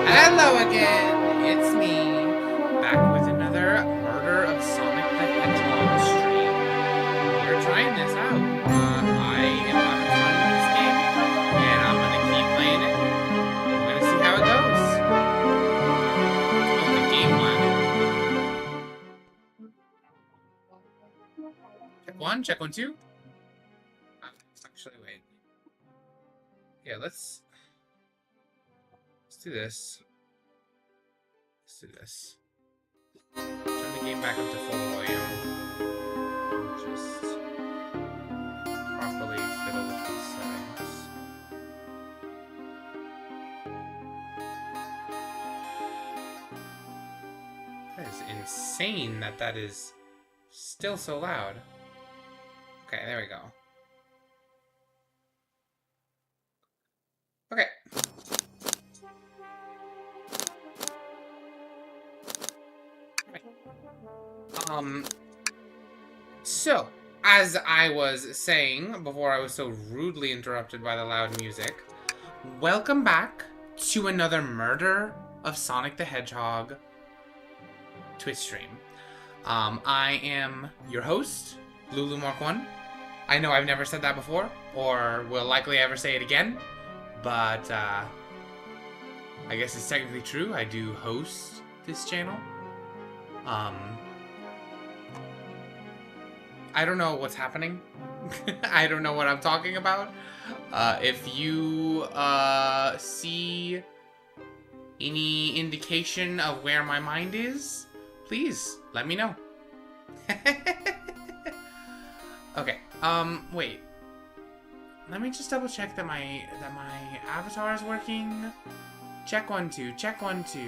Hello again, it's me. 1, check 1, 2. Actually, wait. Yeah, let's do this. Let's do this. Turn the game back up to full volume. Just properly fiddle with these settings. That is insane that is still so loud. Okay, there we go. Okay. So, as I was saying before I was so rudely interrupted by the loud music, welcome back to another Murder of Sonic the Hedgehog Twitch stream. I am your host, Lulu Mark 1. I know I've never said that before, or will likely ever say it again, but I guess it's technically true. I do host this channel. I don't know what's happening. I don't know what I'm talking about. If you see any indication of where my mind is, please let me know. Okay. Wait. Let me just double check that my avatar is working. Check 1, 2. Check 1, 2.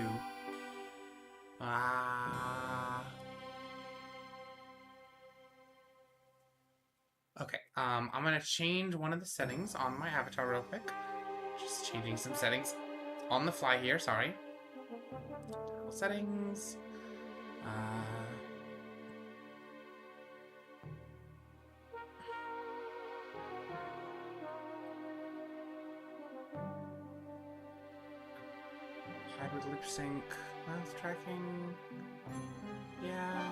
Okay, I'm gonna change one of the settings on my avatar real quick. Just changing some settings on the fly here, sorry. Settings. Hybrid lip sync, mouth tracking. Yeah.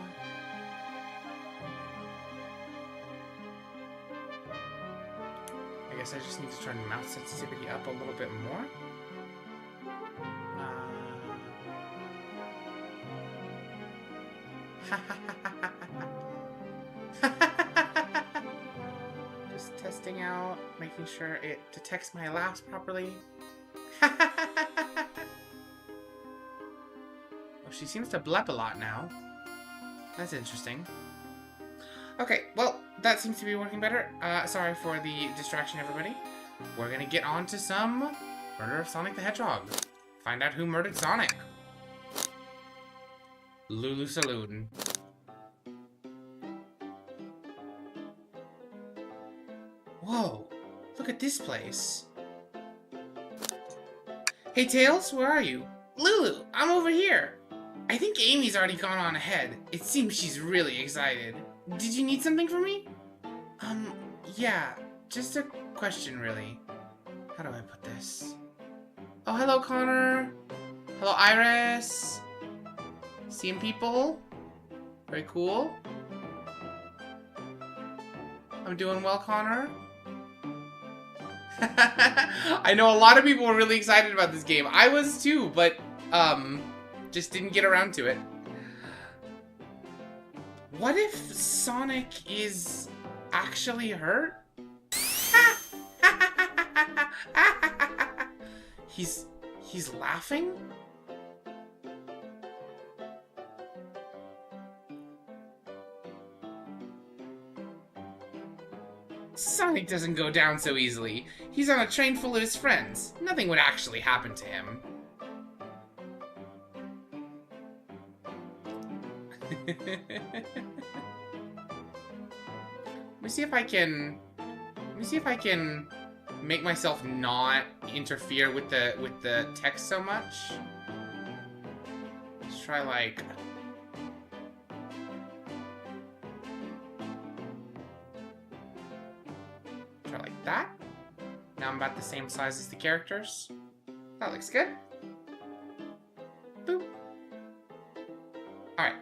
I guess I just need to turn mouse sensitivity up a little bit more. Just testing out, making sure it detects my laughs properly. Oh, she seems to blep a lot now. That's interesting. Okay, well, that seems to be working better. Sorry for the distraction, everybody. We're gonna get on to some Murder of Sonic the Hedgehog. Find out who murdered Sonic. Lulu Saloon. Whoa, look at this place. Hey, Tails, where are you? Lulu, I'm over here. I think Amy's already gone on ahead. It seems she's really excited. Did you need something from me? Yeah, just a question, really. How do I put this? Oh, hello, Connor. Hello, Iris. Seeing people? Very cool. I'm doing well, Connor. I know a lot of people were really excited about this game. I was too, but, just didn't get around to it. What if Sonic is actually hurt? He's laughing? Sonic doesn't go down so easily. He's on a train full of his friends. Nothing would actually happen to him. Let me see if I can make myself not interfere with the text so much. Let's try like that. Now I'm about the same size as the characters. That looks good. Boop. Alright.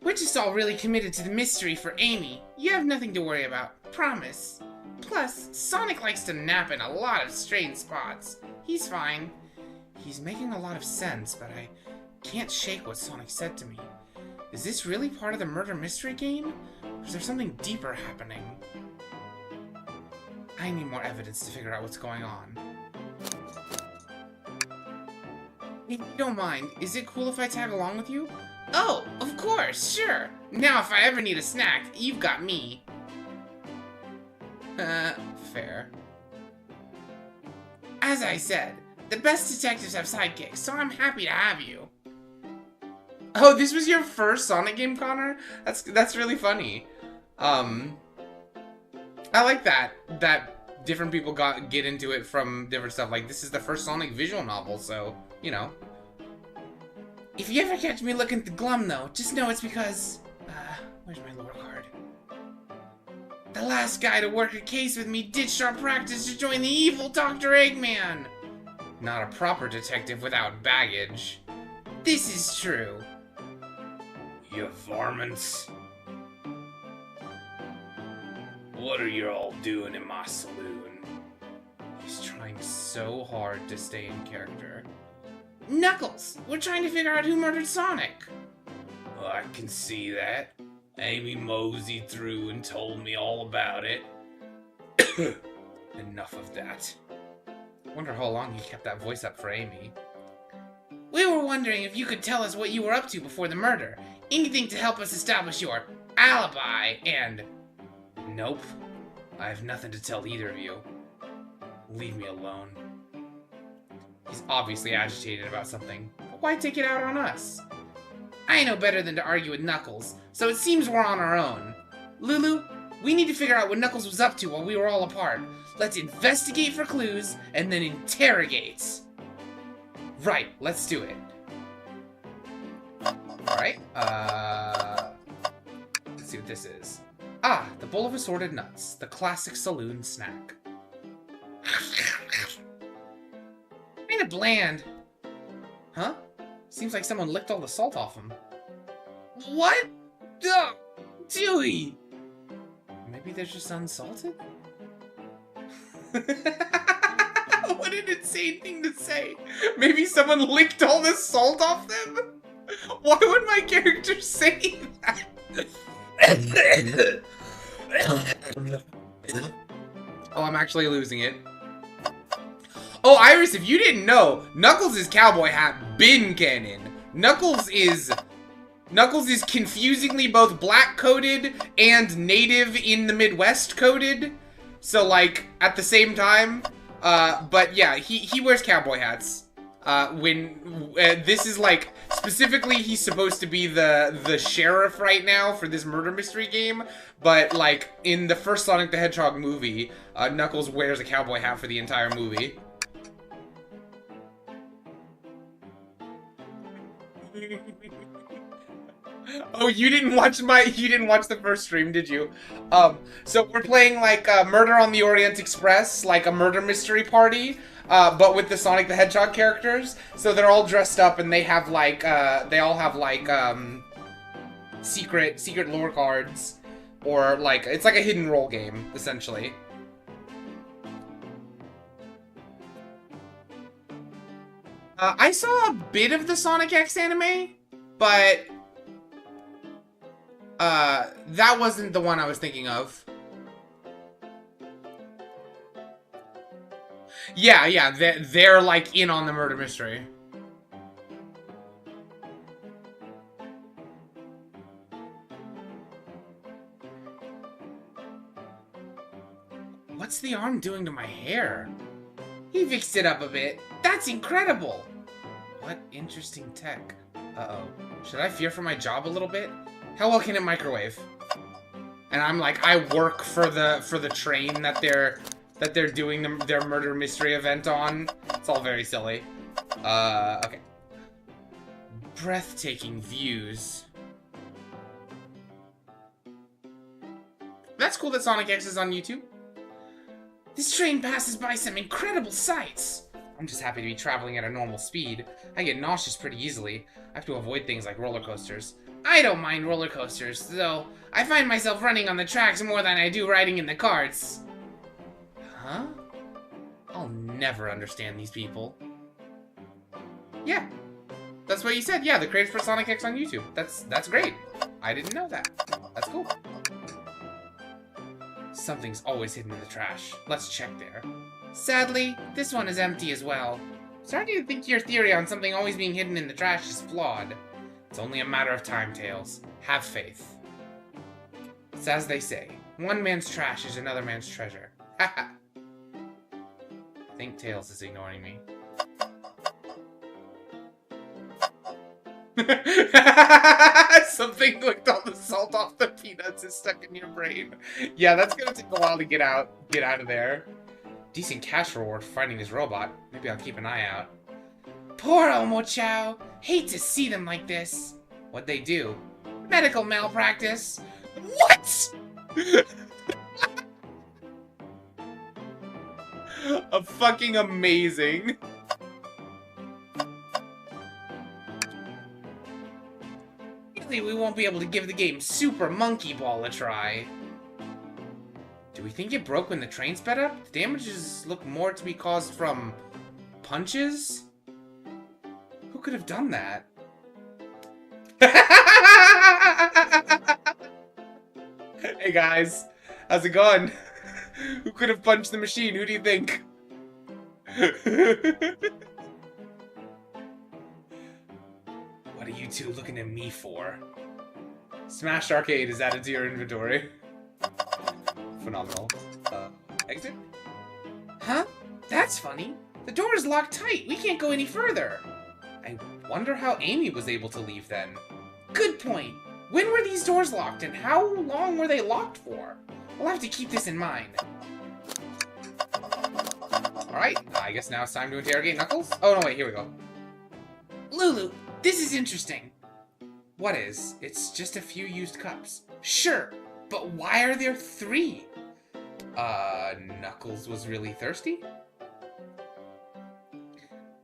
We're just all really committed to the mystery for Amy. You have nothing to worry about. Promise. Plus, Sonic likes to nap in a lot of strange spots. He's fine. He's making a lot of sense, but I can't shake what Sonic said to me. Is this really part of the murder mystery game? Or is there something deeper happening? I need more evidence to figure out what's going on. If you don't mind, is it cool if I tag along with you? Oh, of course, sure. Now if I ever need a snack, you've got me. Fair. As I said, the best detectives have sidekicks, so I'm happy to have you. Oh, this was your first Sonic game, Connor? That's really funny. I like that different people get into it from different stuff. Like, this is the first Sonic visual novel, so, you know. If you ever catch me looking glum, though, just know it's because... where's my lore card? The last guy to work a case with me ditched our practice to join the evil Dr. Eggman! Not a proper detective without baggage. This is true. You varmints. What are you all doing in my saloon? He's trying so hard to stay in character. Knuckles! We're trying to figure out who murdered Sonic! Well, I can see that. Amy moseyed through and told me all about it. Enough of that. Wonder how long he kept that voice up for Amy. We were wondering if you could tell us what you were up to before the murder. Anything to help us establish your alibi and... Nope. I have nothing to tell either of you. Leave me alone. He's obviously agitated about something, but why take it out on us? I know better than to argue with Knuckles, so it seems we're on our own. Lulu, we need to figure out what Knuckles was up to while we were all apart. Let's investigate for clues, and then interrogate. Right, let's do it. Alright, let's see what this is. Ah, the bowl of assorted nuts, the classic saloon snack. Kinda bland. Huh? Seems like someone licked all the salt off him. What? Dewey! Maybe they're just unsalted? What an insane thing to say. Maybe someone licked all the salt off them? Why would my character say that? Oh, I'm actually losing it. Oh, Iris, if you didn't know, Knuckles' cowboy hat been canon. Knuckles is confusingly both black coded and native in the Midwest coded. So like at the same time. But yeah, he wears cowboy hats. This is like specifically he's supposed to be the sheriff right now for this murder mystery game. But like in the first Sonic the Hedgehog movie, Knuckles wears a cowboy hat for the entire movie. Oh, you didn't watch the first stream, did you? So we're playing like Murder on the Orient Express, like a murder mystery party, but with the Sonic the Hedgehog characters. So they're all dressed up and they have like they all have like secret lore cards, or like it's like a hidden role game essentially. I saw a bit of the Sonic X anime, but that wasn't the one I was thinking of. Yeah, they're like in on the murder mystery. What's the arm doing to my hair? He fixed it up a bit. That's incredible! What interesting tech. Uh-oh. Should I fear for my job a little bit? How well can it microwave? And I'm like, I work for the train that they're doing their murder mystery event on. It's all very silly. Okay. Breathtaking views. That's cool that Sonic X is on YouTube. This train passes by some incredible sights. I'm just happy to be traveling at a normal speed. I get nauseous pretty easily. I have to avoid things like roller coasters. I don't mind roller coasters, though. I find myself running on the tracks more than I do riding in the carts. Huh? I'll never understand these people. Yeah. That's what you said. Yeah, the creators for Sonic X on YouTube. That's great. I didn't know that. That's cool. Something's always hidden in the trash. Let's check there. Sadly, this one is empty as well. Starting to think your theory on something always being hidden in the trash is flawed. It's only a matter of time, Tails. Have faith. It's as they say, one man's trash is another man's treasure. Haha. I think Tails is ignoring me. Something licked all the salt off the peanuts is stuck in your brain. Yeah, that's gonna take a while to get out of there. Decent cash reward for finding his robot. Maybe I'll keep an eye out. Poor Omochao. Hate to see them like this. What'd they do? Medical malpractice. What? Fucking amazing. Really, we won't be able to give the game Super Monkey Ball a try. Do we think it broke when the train sped up? The damages look more to be caused from punches? Who could have done that? Hey guys, how's it going? Who could have punched the machine? Who do you think? What are you two looking at me for? Smash Arcade is added to your inventory. Phenomenal. Exit? Huh? That's funny. The door is locked tight. We can't go any further. I wonder how Amy was able to leave then. Good point. When were these doors locked and how long were they locked for? We'll have to keep this in mind. Alright, I guess now it's time to interrogate Knuckles. Oh, no, wait, here we go. Lulu, this is interesting. What is? It's just a few used cups. Sure, but why are there 3? Knuckles was really thirsty?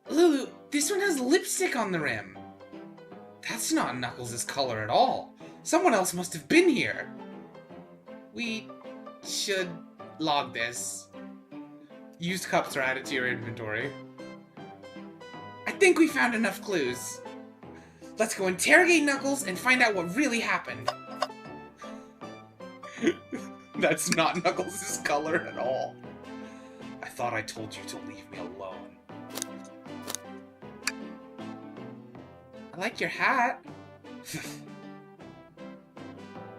Lulu, this one has lipstick on the rim. That's not Knuckles' color at all. Someone else must have been here. We should log this. Used cups are added to your inventory. I think we found enough clues. Let's go interrogate Knuckles and find out what really happened. That's not Knuckles' color at all. I thought I told you to leave me alone. I like your hat.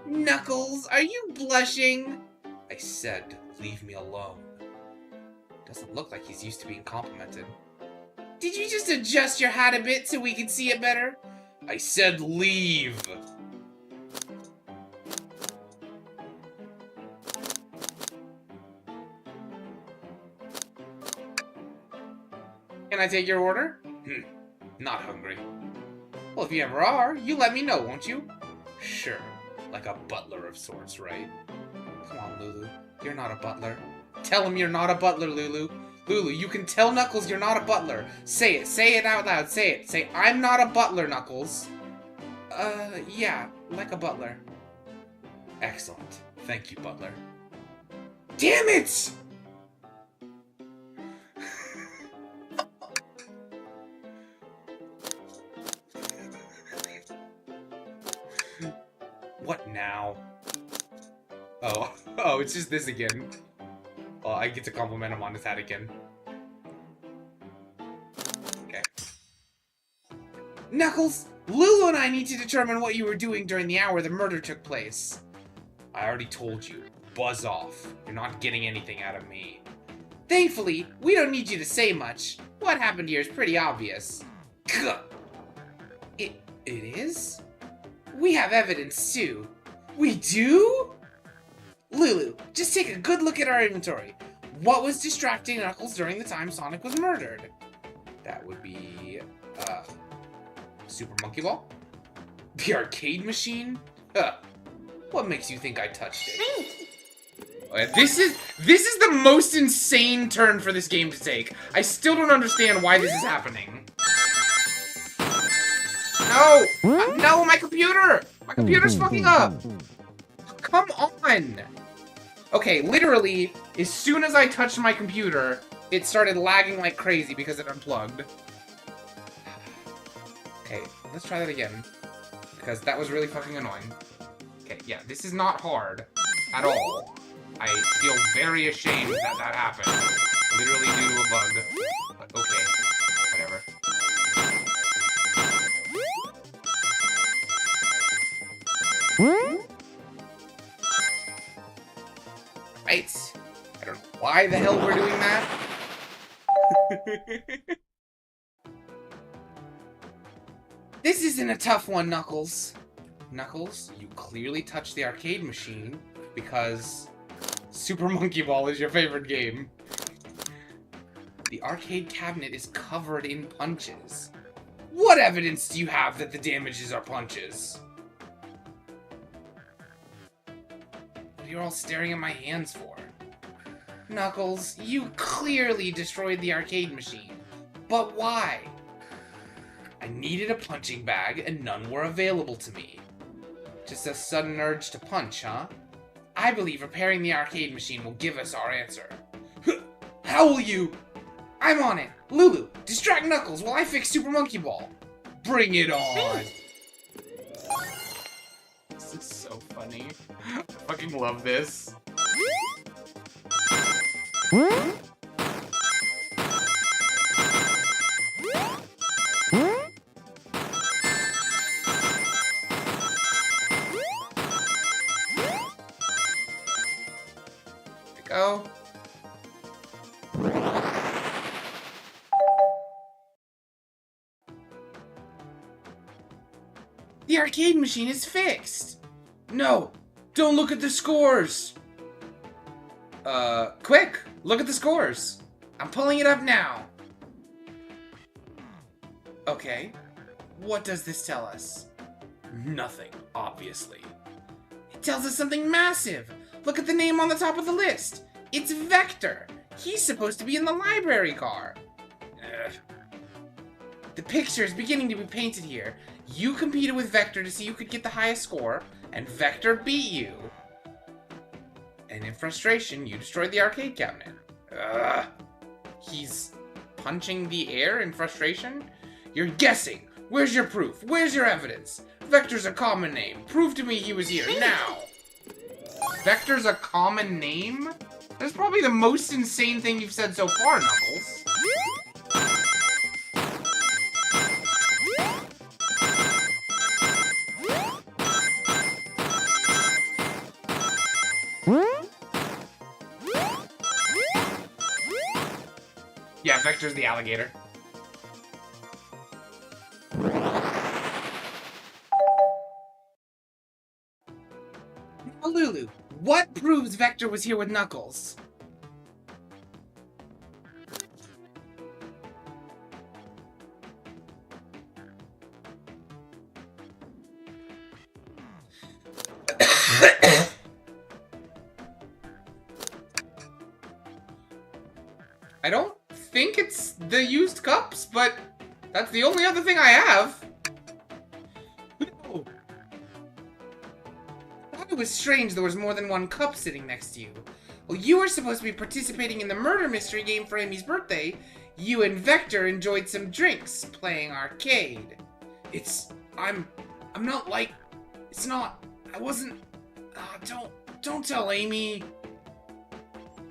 Knuckles, are you blushing? I said, leave me alone. Doesn't look like he's used to being complimented. Did you just adjust your hat a bit so we could see it better? I said leave. Can I take your order? Not hungry. Well, if you ever are, you let me know, won't you? Sure. Like a butler of sorts, right? Come on, Lulu. You're not a butler. Tell him you're not a butler, Lulu. Lulu, you can tell Knuckles you're not a butler. Say it. Say it out loud. Say it. Say, I'm not a butler, Knuckles. Yeah, like a butler. Excellent. Thank you, butler. Damn it! What now? Oh, it's just this again. Oh, I get to compliment him on his hat again. Okay. Knuckles, Lulu and I need to determine what you were doing during the hour the murder took place. I already told you. Buzz off. You're not getting anything out of me. Thankfully, we don't need you to say much. What happened here is pretty obvious. Gah. It is? We have evidence, too. We do? Lulu, just take a good look at our inventory. What was distracting Knuckles during the time Sonic was murdered? That would be, Super Monkey Ball? The arcade machine? What makes you think I touched it? This is the most insane turn for this game to take. I still don't understand why this is happening. No! No, my computer! My computer's fucking up! Come on! Okay, literally, as soon as I touched my computer, it started lagging like crazy because it unplugged. Okay, let's try that again. Because that was really fucking annoying. Okay, yeah, this is not hard. At all. I feel very ashamed that that happened. Literally due to a bug. But okay, whatever. Right. I don't know why the hell we're doing that. This isn't a tough one, Knuckles. Knuckles, you clearly touched the arcade machine because Super Monkey Ball is your favorite game. The arcade cabinet is covered in punches. What evidence do you have that the damages are punches? What are you all staring at my hands for? Knuckles, you clearly destroyed the arcade machine. But why? I needed a punching bag and none were available to me. Just a sudden urge to punch, huh? I believe repairing the arcade machine will give us our answer. How will you? I'm on it. Lulu, distract Knuckles while I fix Super Monkey Ball. Bring it on. This is so funny. I fucking love this. Go. The arcade machine is fixed. No, don't look at the scores. Quick, look at the scores. I'm pulling it up now. Okay, what does this tell us? Nothing, obviously. It tells us something massive. Look at the name on the top of the list. It's Vector. He's supposed to be in the library car. Ugh. The picture is beginning to be painted here. You competed with Vector to see who could get the highest score, and Vector beat you. And in frustration, you destroyed the arcade cabinet. Ugh. He's punching the air in frustration? You're guessing. Where's your proof? Where's your evidence? Vector's a common name. Prove to me he was here, now! Vector's a common name? That's probably the most insane thing you've said so far, Knuckles. Yeah, Vector's the alligator. Lulu, what proves Vector was here with Knuckles? I don't think it's the used cups, but that's the only other thing I have. No. I thought it was strange there was more than one cup sitting next to you. Well, you were supposed to be participating in the murder mystery game for Amy's birthday. You and Vector enjoyed some drinks, playing arcade. I'm not like, it's not, I wasn't, don't tell Amy.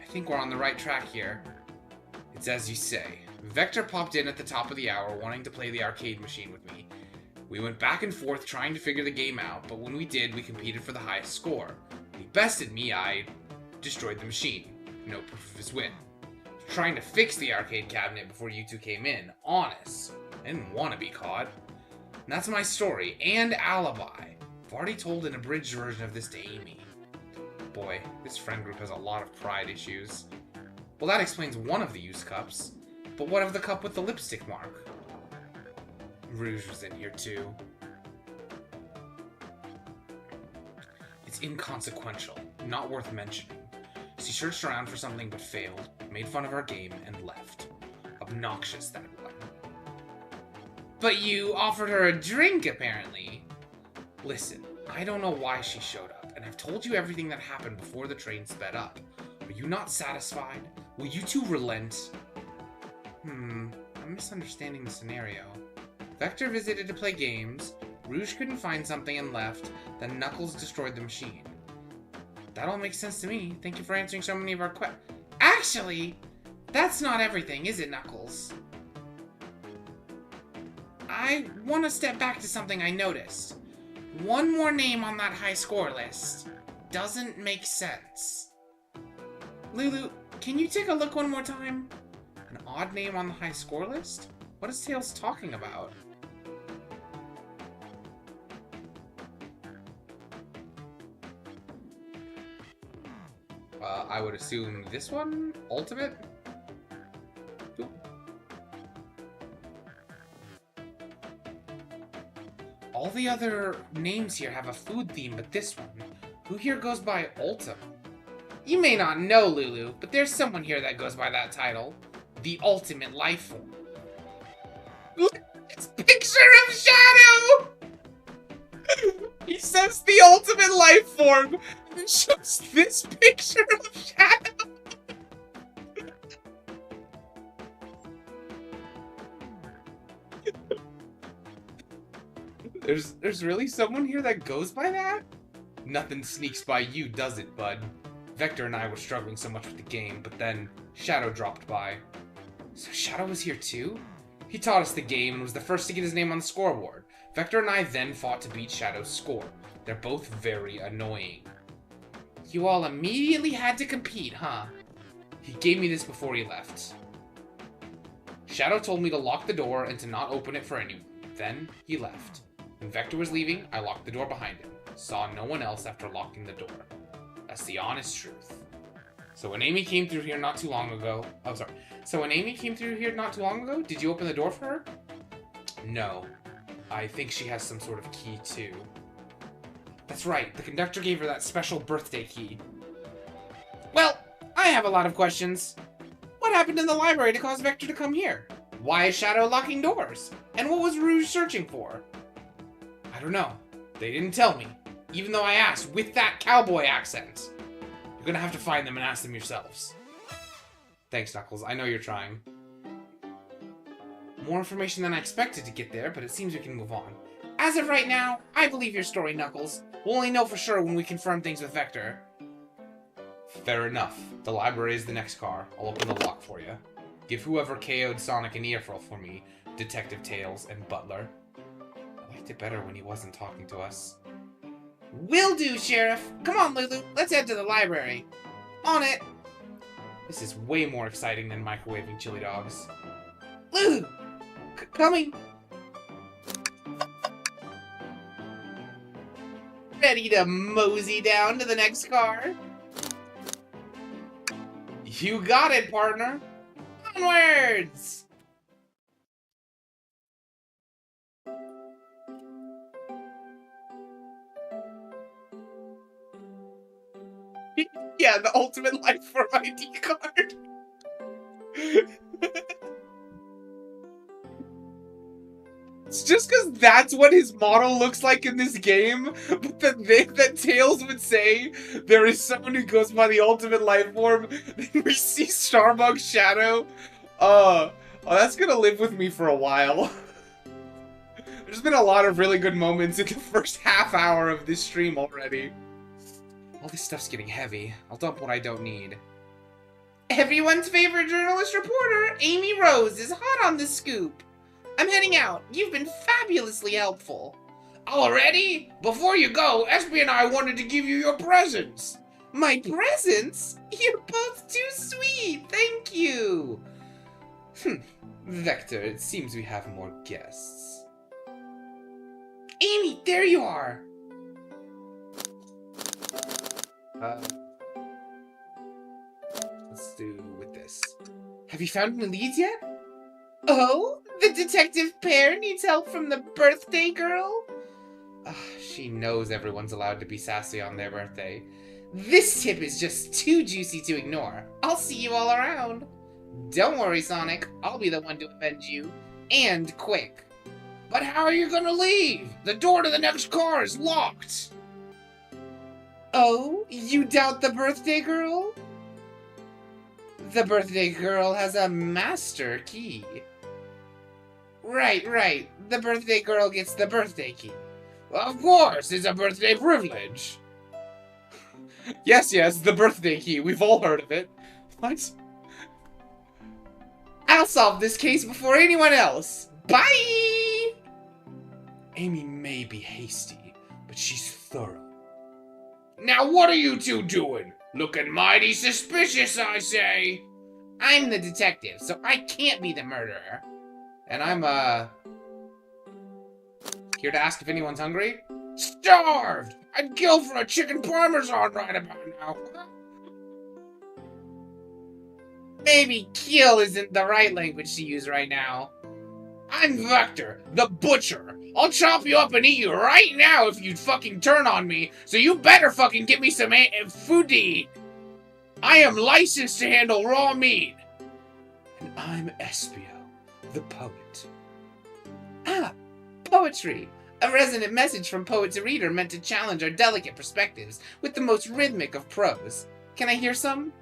I think we're on the right track here. It's as you say. Vector popped in at the top of the hour wanting to play the arcade machine with me. We went back and forth trying to figure the game out, but when we did, we competed for the highest score. When he bested me, I destroyed the machine. No proof of his win. Trying to fix the arcade cabinet before you two came in. Honest. I didn't want to be caught. And that's my story and alibi. I've already told an abridged version of this to Amy. Boy, this friend group has a lot of pride issues. Well, that explains one of the used cups. But what of the cup with the lipstick mark? Rouge was in here too. It's inconsequential, not worth mentioning. She searched around for something but failed, made fun of our game, and left. Obnoxious, that one. But you offered her a drink, apparently. Listen, I don't know why she showed up, and I've told you everything that happened before the train sped up. Are you not satisfied? Will you two relent? I'm misunderstanding the scenario. Vector visited to play games, Rouge couldn't find something and left, then Knuckles destroyed the machine. That all makes sense to me. Thank you for answering so many of our questions. Actually, that's not everything, is it, Knuckles? I want to step back to something I noticed. One more name on that high score list doesn't make sense. Lulu, can you take a look one more time? An odd name on the high score list? What is Tails talking about? I would assume this one? Ultimate? Ooh. All the other names here have a food theme, but this one, who here goes by Ultim? You may not know, Lulu, but there's someone here that goes by that title. The Ultimate Life Form. Look at this picture of Shadow! He says the Ultimate Life Form, and it shows this picture of Shadow. There's really someone here that goes by that? Nothing sneaks by you, does it, bud? Vector and I were struggling so much with the game, but then Shadow dropped by. So Shadow was here too? He taught us the game and was the first to get his name on the scoreboard. Vector and I then fought to beat Shadow's score. They're both very annoying. You all immediately had to compete, huh? He gave me this before he left. Shadow told me to lock the door and to not open it for anyone. Then he left. When Vector was leaving, I locked the door behind him. Saw no one else after locking the door. That's the honest truth. So when Amy came through here not too long ago... Oh, sorry. So when Amy came through here not too long ago, did you open the door for her? No. I think she has some sort of key, too. That's right. The conductor gave her that special birthday key. Well, I have a lot of questions. What happened in the library to cause Vector to come here? Why is Shadow locking doors? And what was Rouge searching for? I don't know. They didn't tell me. Even though I asked with that cowboy accent. You're gonna have to find them and ask them yourselves. Thanks, Knuckles. I know you're trying. More information than I expected to get there, but it seems we can move on. As of right now, I believe your story, Knuckles. We'll only know for sure when we confirm things with Vector. Fair enough. The library is the next car. I'll open the lock for you. Give whoever KO'd Sonic an earful for me, Detective Tails and Butler. I liked it better when he wasn't talking to us. Will do, Sheriff. Come on, Lulu. Let's head to the library. On it. This is way more exciting than microwaving chili dogs. Lulu! Coming! Ready to mosey down to the next car? You got it, partner! Onwards! Yeah, the Ultimate Life Form ID card. It's just because that's what his model looks like in this game, but the thing that Tails would say, there is someone who goes by the Ultimate Life Form, then we see Starbug Shadow. Oh, that's gonna live with me for a while. There's been a lot of really good moments in the first half hour of this stream already. All this stuff's getting heavy. I'll dump what I don't need. Everyone's favorite journalist reporter, Amy Rose, is hot on the scoop. I'm heading out. You've been fabulously helpful. Already? Before you go, Espy and I wanted to give you your presents. My presents? You're both too sweet. Thank you. Vector, it seems we have more guests. Amy, there you are. Let's do with this. Have you found any leads yet? Oh, the detective pair needs help from the birthday girl? She knows everyone's allowed to be sassy on their birthday. This tip is just too juicy to ignore. I'll see you all around. Don't worry, Sonic. I'll be the one to avenge you. And quick. But how are you gonna leave? The door to the next car is locked. Oh, you doubt the birthday girl? The birthday girl has a master key. Right. The birthday girl gets the birthday key. Of course, it's a birthday privilege. Yes, the birthday key. We've all heard of it. What? I'll solve this case before anyone else. Bye! Amy may be hasty, but she's thorough. Now what are you two doing? Looking mighty suspicious, I say. I'm the detective, so I can't be the murderer. And I'm, here to ask if anyone's hungry? Starved! I'd kill for a chicken parmesan right about now. Maybe kill isn't the right language to use right now. I'm Vector, the butcher. I'll chop you up and eat you right now if you'd fucking turn on me, so you better fucking get me some food to eat. I am licensed to handle raw meat. And I'm Espio, the poet. Ah, poetry. A resonant message from poet to reader meant to challenge our delicate perspectives with the most rhythmic of prose. Can I hear some?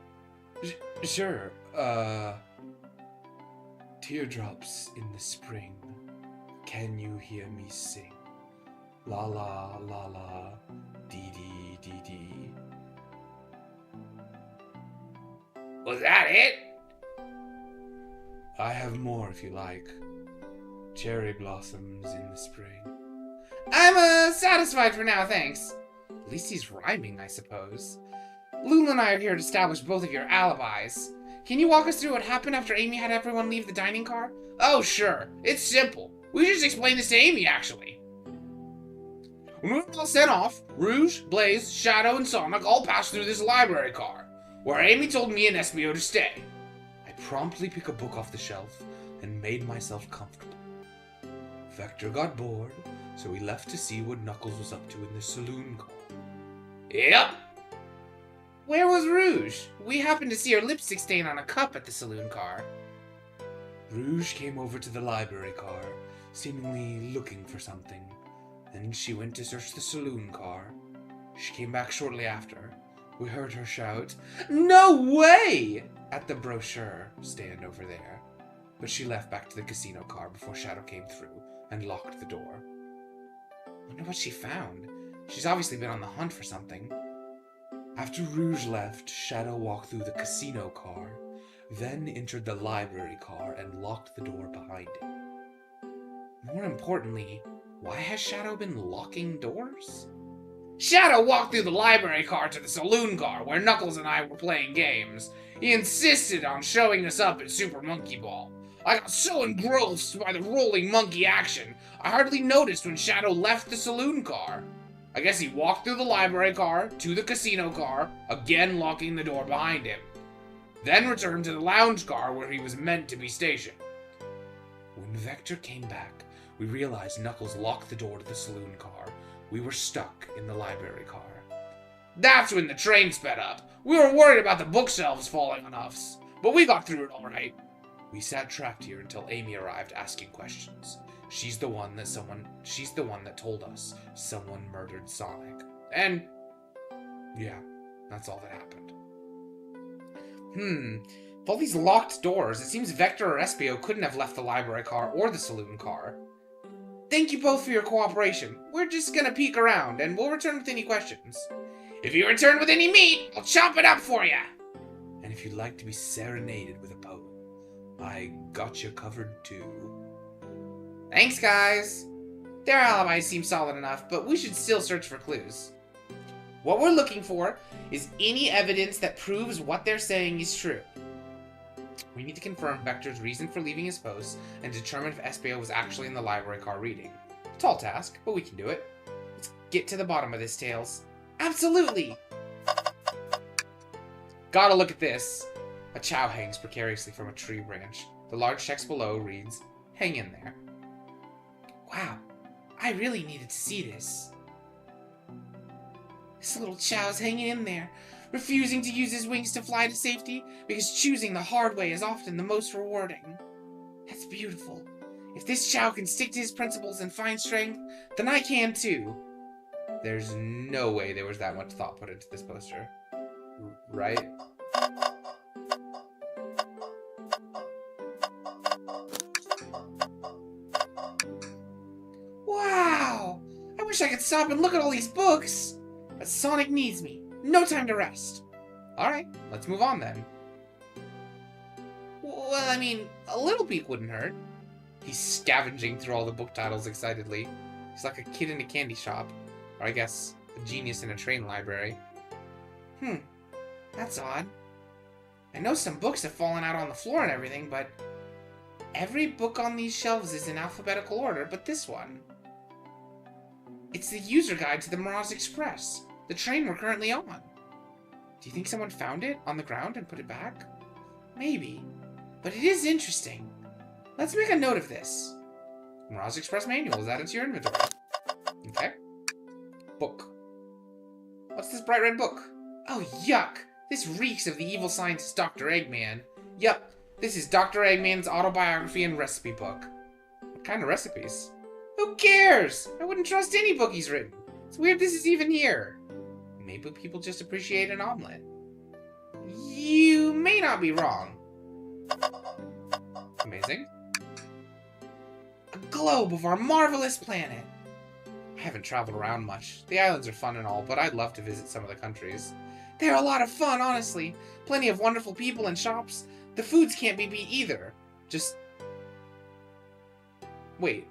Sure, Teardrops in the spring, can you hear me sing? La la la la, dee dee dee dee. Was that it? I have more if you like. Cherry blossoms in the spring. I'm, satisfied for now, thanks. At least he's rhyming, I suppose. Lulu and I are here to establish both of your alibis. Can you walk us through what happened after Amy had everyone leave the dining car? Oh, sure. It's simple. We just explained this to Amy, actually. When we were all sent off, Rouge, Blaze, Shadow, and Sonic all passed through this library car, where Amy told me and Espio to stay. I promptly picked a book off the shelf and made myself comfortable. Vector got bored, so he left to see what Knuckles was up to in the saloon car. Yep. Where was Rouge? We happened to see her lipstick stain on a cup at the saloon car. Rouge came over to the library car, seemingly looking for something. Then she went to search the saloon car. She came back shortly after. We heard her shout, "No way!" at the brochure stand over there. But she left back to the casino car before Shadow came through and locked the door. Wonder what she found. She's obviously been on the hunt for something. After Rouge left, Shadow walked through the casino car, then entered the library car and locked the door behind him. More importantly, why has Shadow been locking doors? Shadow walked through the library car to the saloon car where Knuckles and I were playing games. He insisted on showing us up at Super Monkey Ball. I got so engrossed by the rolling monkey action, I hardly noticed when Shadow left the saloon car. I guess he walked through the library car to the casino car, again locking the door behind him. Then returned to the lounge car where he was meant to be stationed. When Vector came back, we realized Knuckles locked the door to the saloon car. We were stuck in the library car. That's when the train sped up. We were worried about the bookshelves falling on us, but we got through it all right. We sat trapped here until Amy arrived asking questions. She's the one that told us someone murdered Sonic. And yeah, that's all that happened. With all these locked doors, it seems Vector or Espio couldn't have left the library car or the saloon car. Thank you both for your cooperation. We're just gonna peek around, and we'll return with any questions. If you return with any meat, I'll chop it up for you. And if you'd like to be serenaded with a poem, I got you covered too. Thanks, guys. Their alibis seem solid enough, but we should still search for clues. What we're looking for is any evidence that proves what they're saying is true. We need to confirm Vector's reason for leaving his post and determine if Espio was actually in the library car reading. Tall task, but we can do it. Let's get to the bottom of this, Tails. Absolutely! Gotta look at this. A chow hangs precariously from a tree branch. The large text below reads, "Hang in there." Wow, I really needed to see this. This little chow's hanging in there, refusing to use his wings to fly to safety because choosing the hard way is often the most rewarding. That's beautiful. If this chow can stick to his principles and find strength, then I can too. There's no way there was that much thought put into this poster. Right? Wow! I wish I could stop and look at all these books. But Sonic needs me. No time to rest. Alright, let's move on then. Well, I mean, a little peek wouldn't hurt. He's scavenging through all the book titles excitedly. He's like a kid in a candy shop. Or I guess, a genius in a train library. That's odd. I know some books have fallen out on the floor and everything, but every book on these shelves is in alphabetical order, but this one. It's the user guide to the Mirage Express, the train we're currently on. Do you think someone found it on the ground and put it back? Maybe, but it is interesting. Let's make a note of this. Mirage Express manual is added to your inventory. Okay. Book. What's this bright red book? Oh, yuck! This reeks of the evil scientist Dr. Eggman. Yup, this is Dr. Eggman's autobiography and recipe book. What kind of recipes? Who cares? I wouldn't trust any book he's written. It's weird this is even here. Maybe people just appreciate an omelet. You may not be wrong. Amazing. A globe of our marvelous planet. I haven't traveled around much. The islands are fun and all, but I'd love to visit some of the countries. They're a lot of fun, honestly. Plenty of wonderful people and shops. The foods can't be beat either. Just... Wait.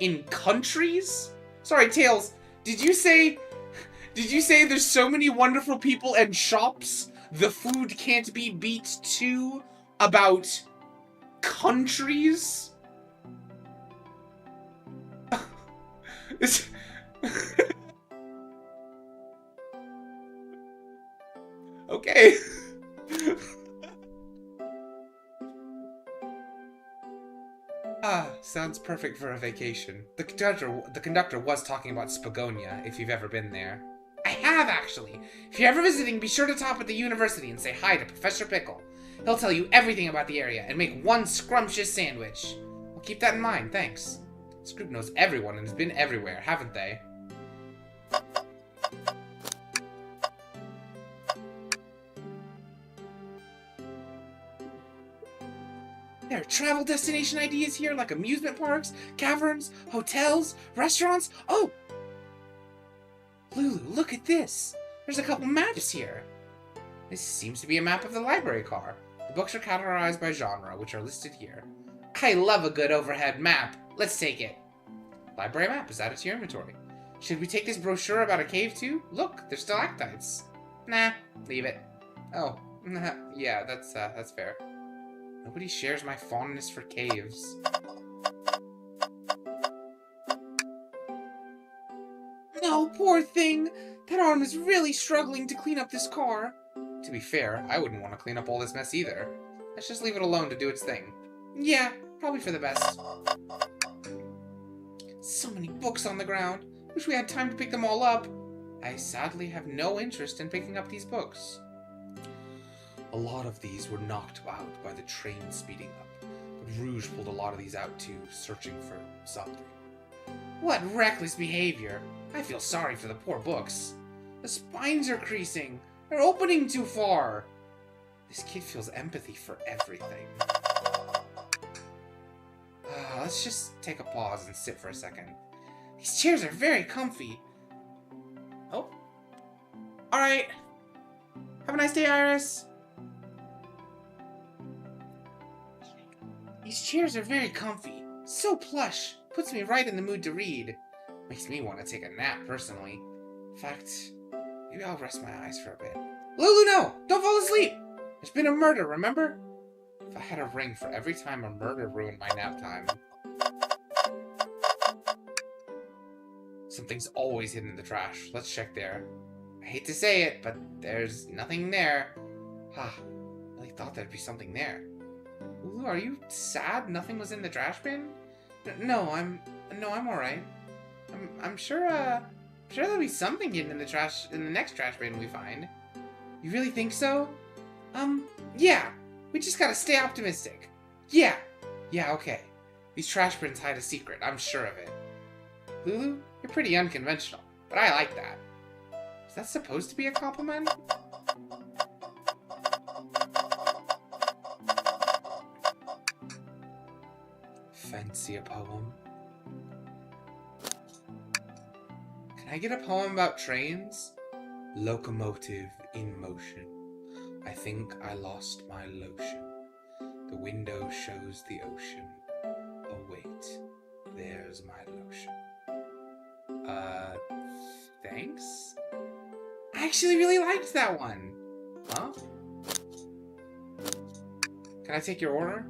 In countries? Sorry, Tails. Did you say there's so many wonderful people and shops the food can't be beat too about countries? Okay. Sounds perfect for a vacation. The conductor was talking about Spagonia, if you've ever been there. I have, actually. If you're ever visiting, be sure to stop at the university and say hi to Professor Pickle. He'll tell you everything about the area and make one scrumptious sandwich. Well, keep that in mind, thanks. This group knows everyone and has been everywhere, haven't they? There are travel destination ideas here, like amusement parks, caverns, hotels, restaurants. Oh! Lulu, look at this. There's a couple maps here. This seems to be a map of the library car. The books are categorized by genre, which are listed here. I love a good overhead map. Let's take it. Library map is added to your inventory. Should we take this brochure about a cave too? Look, there's stalactites. Nah, leave it. Oh, yeah, that's fair. Nobody shares my fondness for caves. No, poor thing. That arm is really struggling to clean up this car. To be fair, I wouldn't want to clean up all this mess either. Let's just leave it alone to do its thing. Yeah, probably for the best. So many books on the ground. Wish we had time to pick them all up. I sadly have no interest in picking up these books. A lot of these were knocked out by the train speeding up, but Rouge pulled a lot of these out too, searching for something. What reckless behavior! I feel sorry for the poor books. The spines are creasing. They're opening too far. This kid feels empathy for everything. Let's just take a pause and sit for a second. These chairs are very comfy. Oh. Alright. Have a nice day, Iris. These chairs are very comfy. So plush. Puts me right in the mood to read. Makes me want to take a nap, personally. In fact, maybe I'll rest my eyes for a bit. Lulu, no! Don't fall asleep! There's been a murder, remember? If I had a ring for every time a murder ruined my nap time. Something's always hidden in the trash. Let's check there. I hate to say it, but there's nothing there. I really thought there'd be something there. Lulu, are you sad nothing was in the trash bin? No, I'm alright. I'm sure there'll be something hidden in the next trash bin we find. You really think so? Yeah. We just gotta stay optimistic. Yeah, okay. These trash bins hide a secret, I'm sure of it. Lulu, you're pretty unconventional, but I like that. Is that supposed to be a compliment? Fancy a poem? Can I get a poem about trains? Locomotive in motion. I think I lost my lotion. The window shows the ocean. Oh wait, there's my lotion. Thanks? I actually really liked that one. Huh? Can I take your order?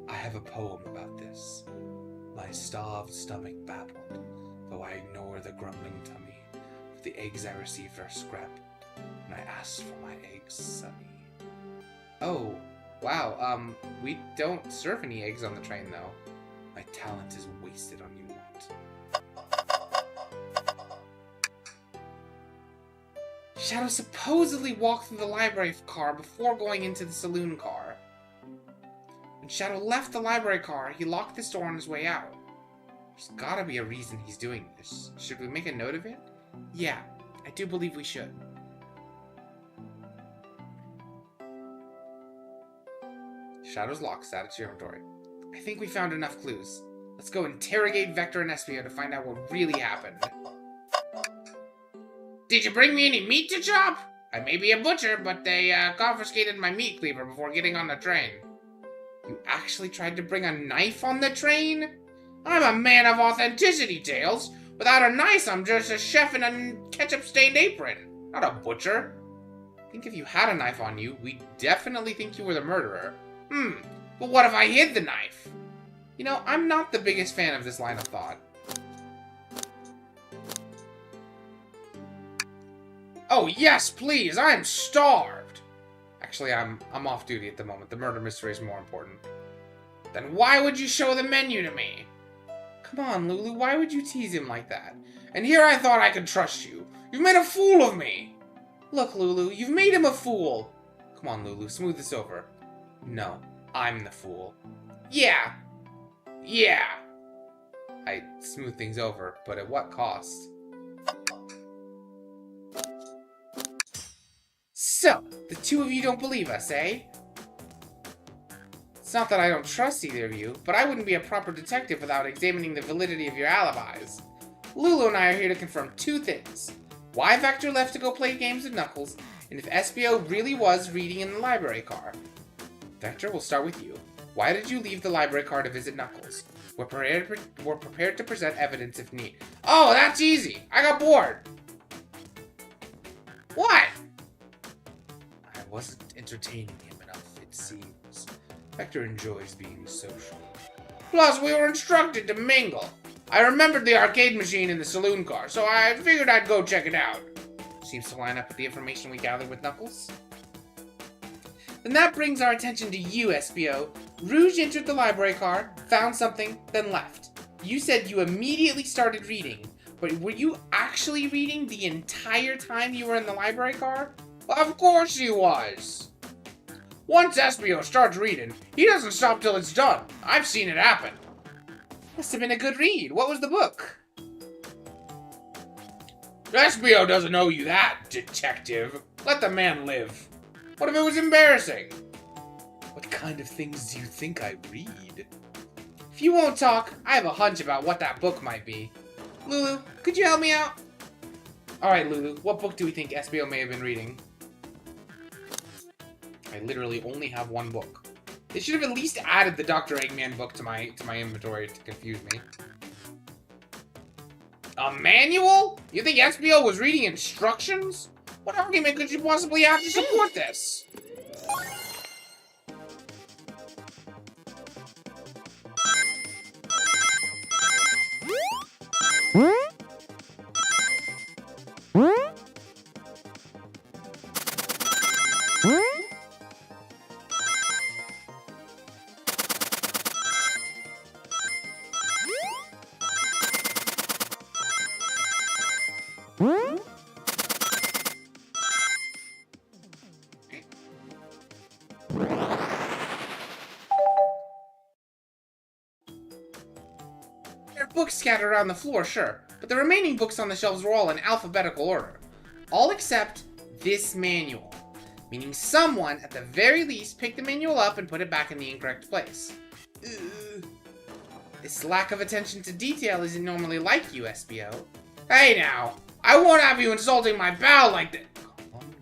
I have a poem about this. My starved stomach babbled, though I ignore the grumbling tummy. For the eggs I received are scrambled, and I asked for my eggs sunny. Oh, wow, we don't serve any eggs on the train, though. My talent is wasted on you lot. Shadow supposedly walked through the library car before going into the saloon car. When Shadow left the library car, he locked this door on his way out. There's gotta be a reason he's doing this. Should we make a note of it? Yeah, I do believe we should. Shadow's lock, added to your inventory. I think we found enough clues. Let's go interrogate Vector and Espio to find out what really happened. Did you bring me any meat to chop? I may be a butcher, but they confiscated my meat cleaver before getting on the train. You actually tried to bring a knife on the train? I'm a man of authenticity, Tails. Without a knife, I'm just a chef in a ketchup-stained apron, not a butcher. I think if you had a knife on you, we'd definitely think you were the murderer. But what if I hid the knife? You know, I'm not the biggest fan of this line of thought. Oh, yes, please, I'm starved. Actually, I'm off duty at the moment. The murder mystery is more important. Then why would you show the menu to me? Come on, Lulu, why would you tease him like that? And here I thought I could trust you. You've made a fool of me. Look, Lulu, you've made him a fool. Come on, Lulu, smooth this over. No, I'm the fool. Yeah. I smooth things over, but at what cost? So, the two of you don't believe us, eh? It's not that I don't trust either of you, but I wouldn't be a proper detective without examining the validity of your alibis. Lulu and I are here to confirm two things. Why Vector left to go play games with Knuckles, and if Espio really was reading in the library car. Vector, we'll start with you. Why did you leave the library car to visit Knuckles? We're prepared to present evidence if need. Oh, that's easy! I got bored! What? I wasn't entertaining him enough, it seems. Vector enjoys being social. Plus, we were instructed to mingle. I remembered the arcade machine in the saloon car, so I figured I'd go check it out. Seems to line up with the information we gathered with Knuckles. Then that brings our attention to you, Espio. Rouge entered the library car, found something, then left. You said you immediately started reading, but were you actually reading the entire time you were in the library car? Of course he was! Once Espio starts reading, he doesn't stop till it's done. I've seen it happen. Must have been a good read. What was the book? Espio doesn't owe you that, detective. Let the man live. What if it was embarrassing? What kind of things do you think I read? If you won't talk, I have a hunch about what that book might be. Lulu, could you help me out? Alright, Lulu, what book do we think Espio may have been reading? I literally only have one book. They should have at least added the Dr. Eggman book to my inventory to confuse me. A manual? You think Espio was reading instructions? What argument could you possibly have to support this? There are books scattered around the floor, sure, but the remaining books on the shelves were all in alphabetical order. All except this manual, meaning someone, at the very least, picked the manual up and put it back in the incorrect place. This lack of attention to detail isn't normally like you, Espio. Hey now, I won't have you insulting my pal like that.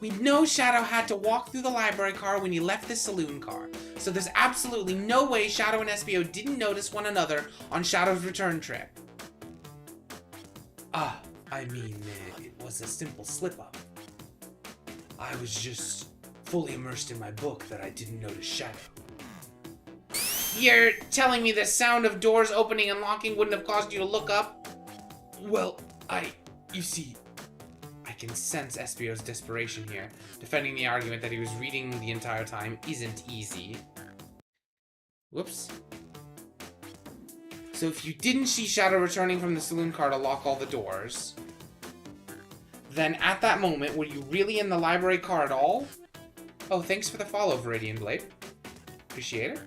We know Shadow had to walk through the library car when he left the saloon car, so there's absolutely no way Shadow and Espio didn't notice one another on Shadow's return trip. It was a simple slip-up. I was just fully immersed in my book that I didn't notice Shadow. You're telling me the sound of doors opening and locking wouldn't have caused you to look up? Well, you see, I can sense Espio's desperation here. Defending the argument that he was reading the entire time isn't easy. Whoops. So if you didn't see Shadow returning from the saloon car to lock all the doors, then at that moment, were you really in the library car at all? Oh, thanks for the follow, Viridian Blade. Appreciate it.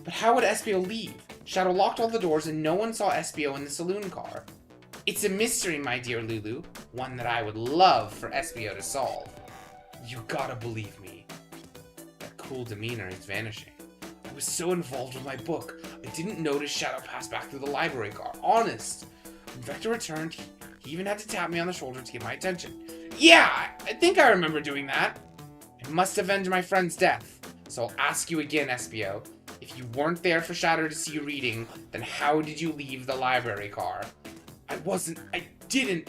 But how would Espio leave? Shadow locked all the doors and no one saw Espio in the saloon car. It's a mystery, my dear Lulu. One that I would love for Espio to solve. You gotta believe me. That cool demeanor is vanishing. I was so involved with my book, I didn't notice Shadow pass back through the library car. Honest. When Vector returned, he even had to tap me on the shoulder to get my attention. Yeah, I think I remember doing that. I must avenge my friend's death. So I'll ask you again, Espio. If you weren't there for Shadow to see you reading, then how did you leave the library car? I didn't.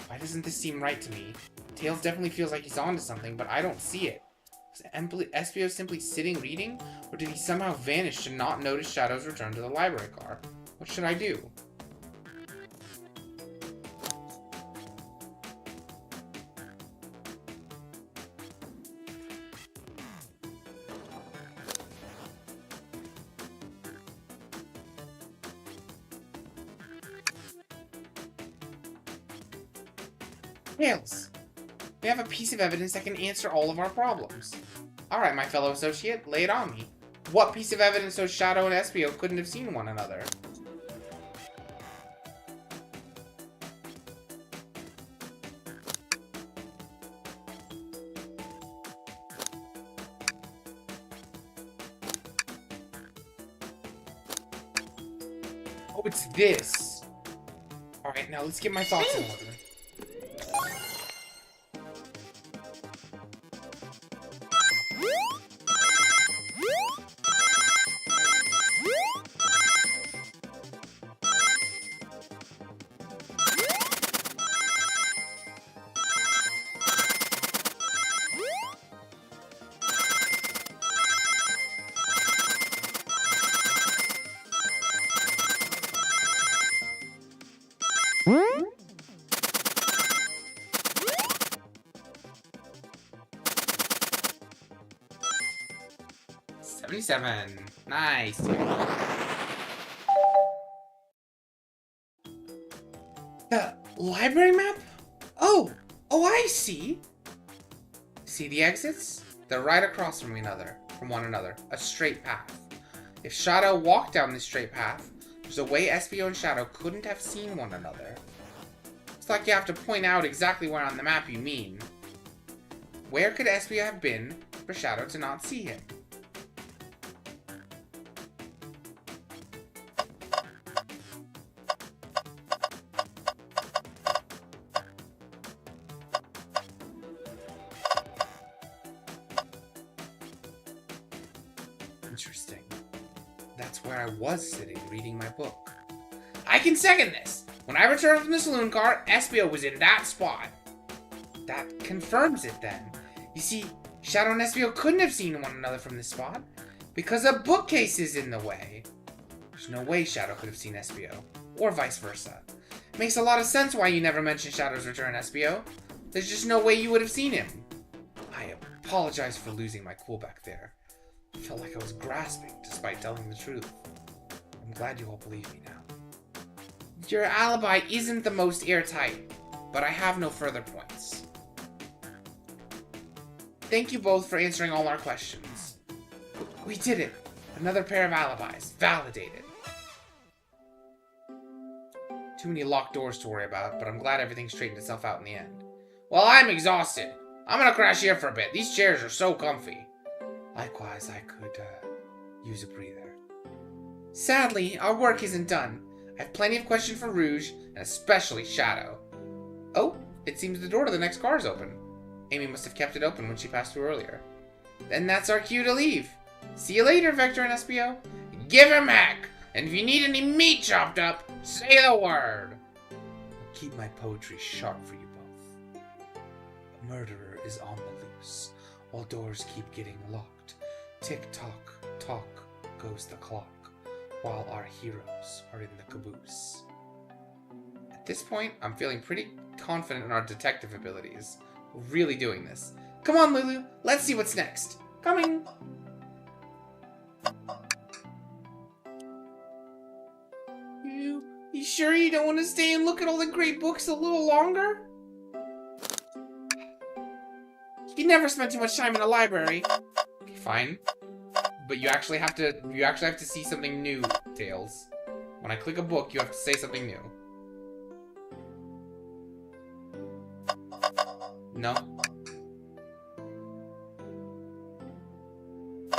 Why doesn't this seem right to me? Tails definitely feels like he's onto something, but I don't see it. Was Espio simply sitting reading, or did he somehow vanish to not notice Shadow's return to the library car? What should I do? Tails! We have a piece of evidence that can answer all of our problems. Alright, my fellow associate, lay it on me. What piece of evidence so Shadow and Espio couldn't have seen one another? Oh, it's this! Alright, now let's get my thoughts in order. Nice. The library map? Oh, I see. See the exits? They're right across from one another. A straight path. If Shadow walked down this straight path, there's a way Espio and Shadow couldn't have seen one another. It's like you have to point out exactly where on the map you mean. Where could Espio have been for Shadow to not see him? Interesting. That's where I was sitting, reading my book. I can second this! When I returned from the saloon car, Espio was in that spot. That confirms it then. You see, Shadow and Espio couldn't have seen one another from this spot, because a bookcase is in the way. There's no way Shadow could have seen Espio, or vice versa. It makes a lot of sense why you never mentioned Shadow's return, Espio. There's just no way you would have seen him. I apologize for losing my cool back there. I felt like I was grasping, despite telling the truth. I'm glad you all believe me now. Your alibi isn't the most airtight, but I have no further points. Thank you both for answering all our questions. We did it! Another pair of alibis. Validated. Too many locked doors to worry about, but I'm glad everything straightened itself out in the end. Well, I'm exhausted. I'm gonna crash here for a bit. These chairs are so comfy. Likewise, I could, use a breather. Sadly, our work isn't done. I have plenty of questions for Rouge, and especially Shadow. Oh, it seems the door to the next car is open. Amy must have kept it open when she passed through earlier. Then that's our cue to leave. See you later, Vector and Espio. Give him heck! And if you need any meat chopped up, say the word. I'll keep my poetry sharp for you both. A murderer is on the loose, while doors keep getting locked. Tick-tock, tock goes the clock, while our heroes are in the caboose. At this point, I'm feeling pretty confident in our detective abilities. We're really doing this. Come on, Lulu. Let's see what's next. Coming. You sure you don't want to stay and look at all the great books a little longer? You never spent too much time in a library. Okay, fine. But you actually have to see something new, Tails. When I click a book, you have to say something new. No?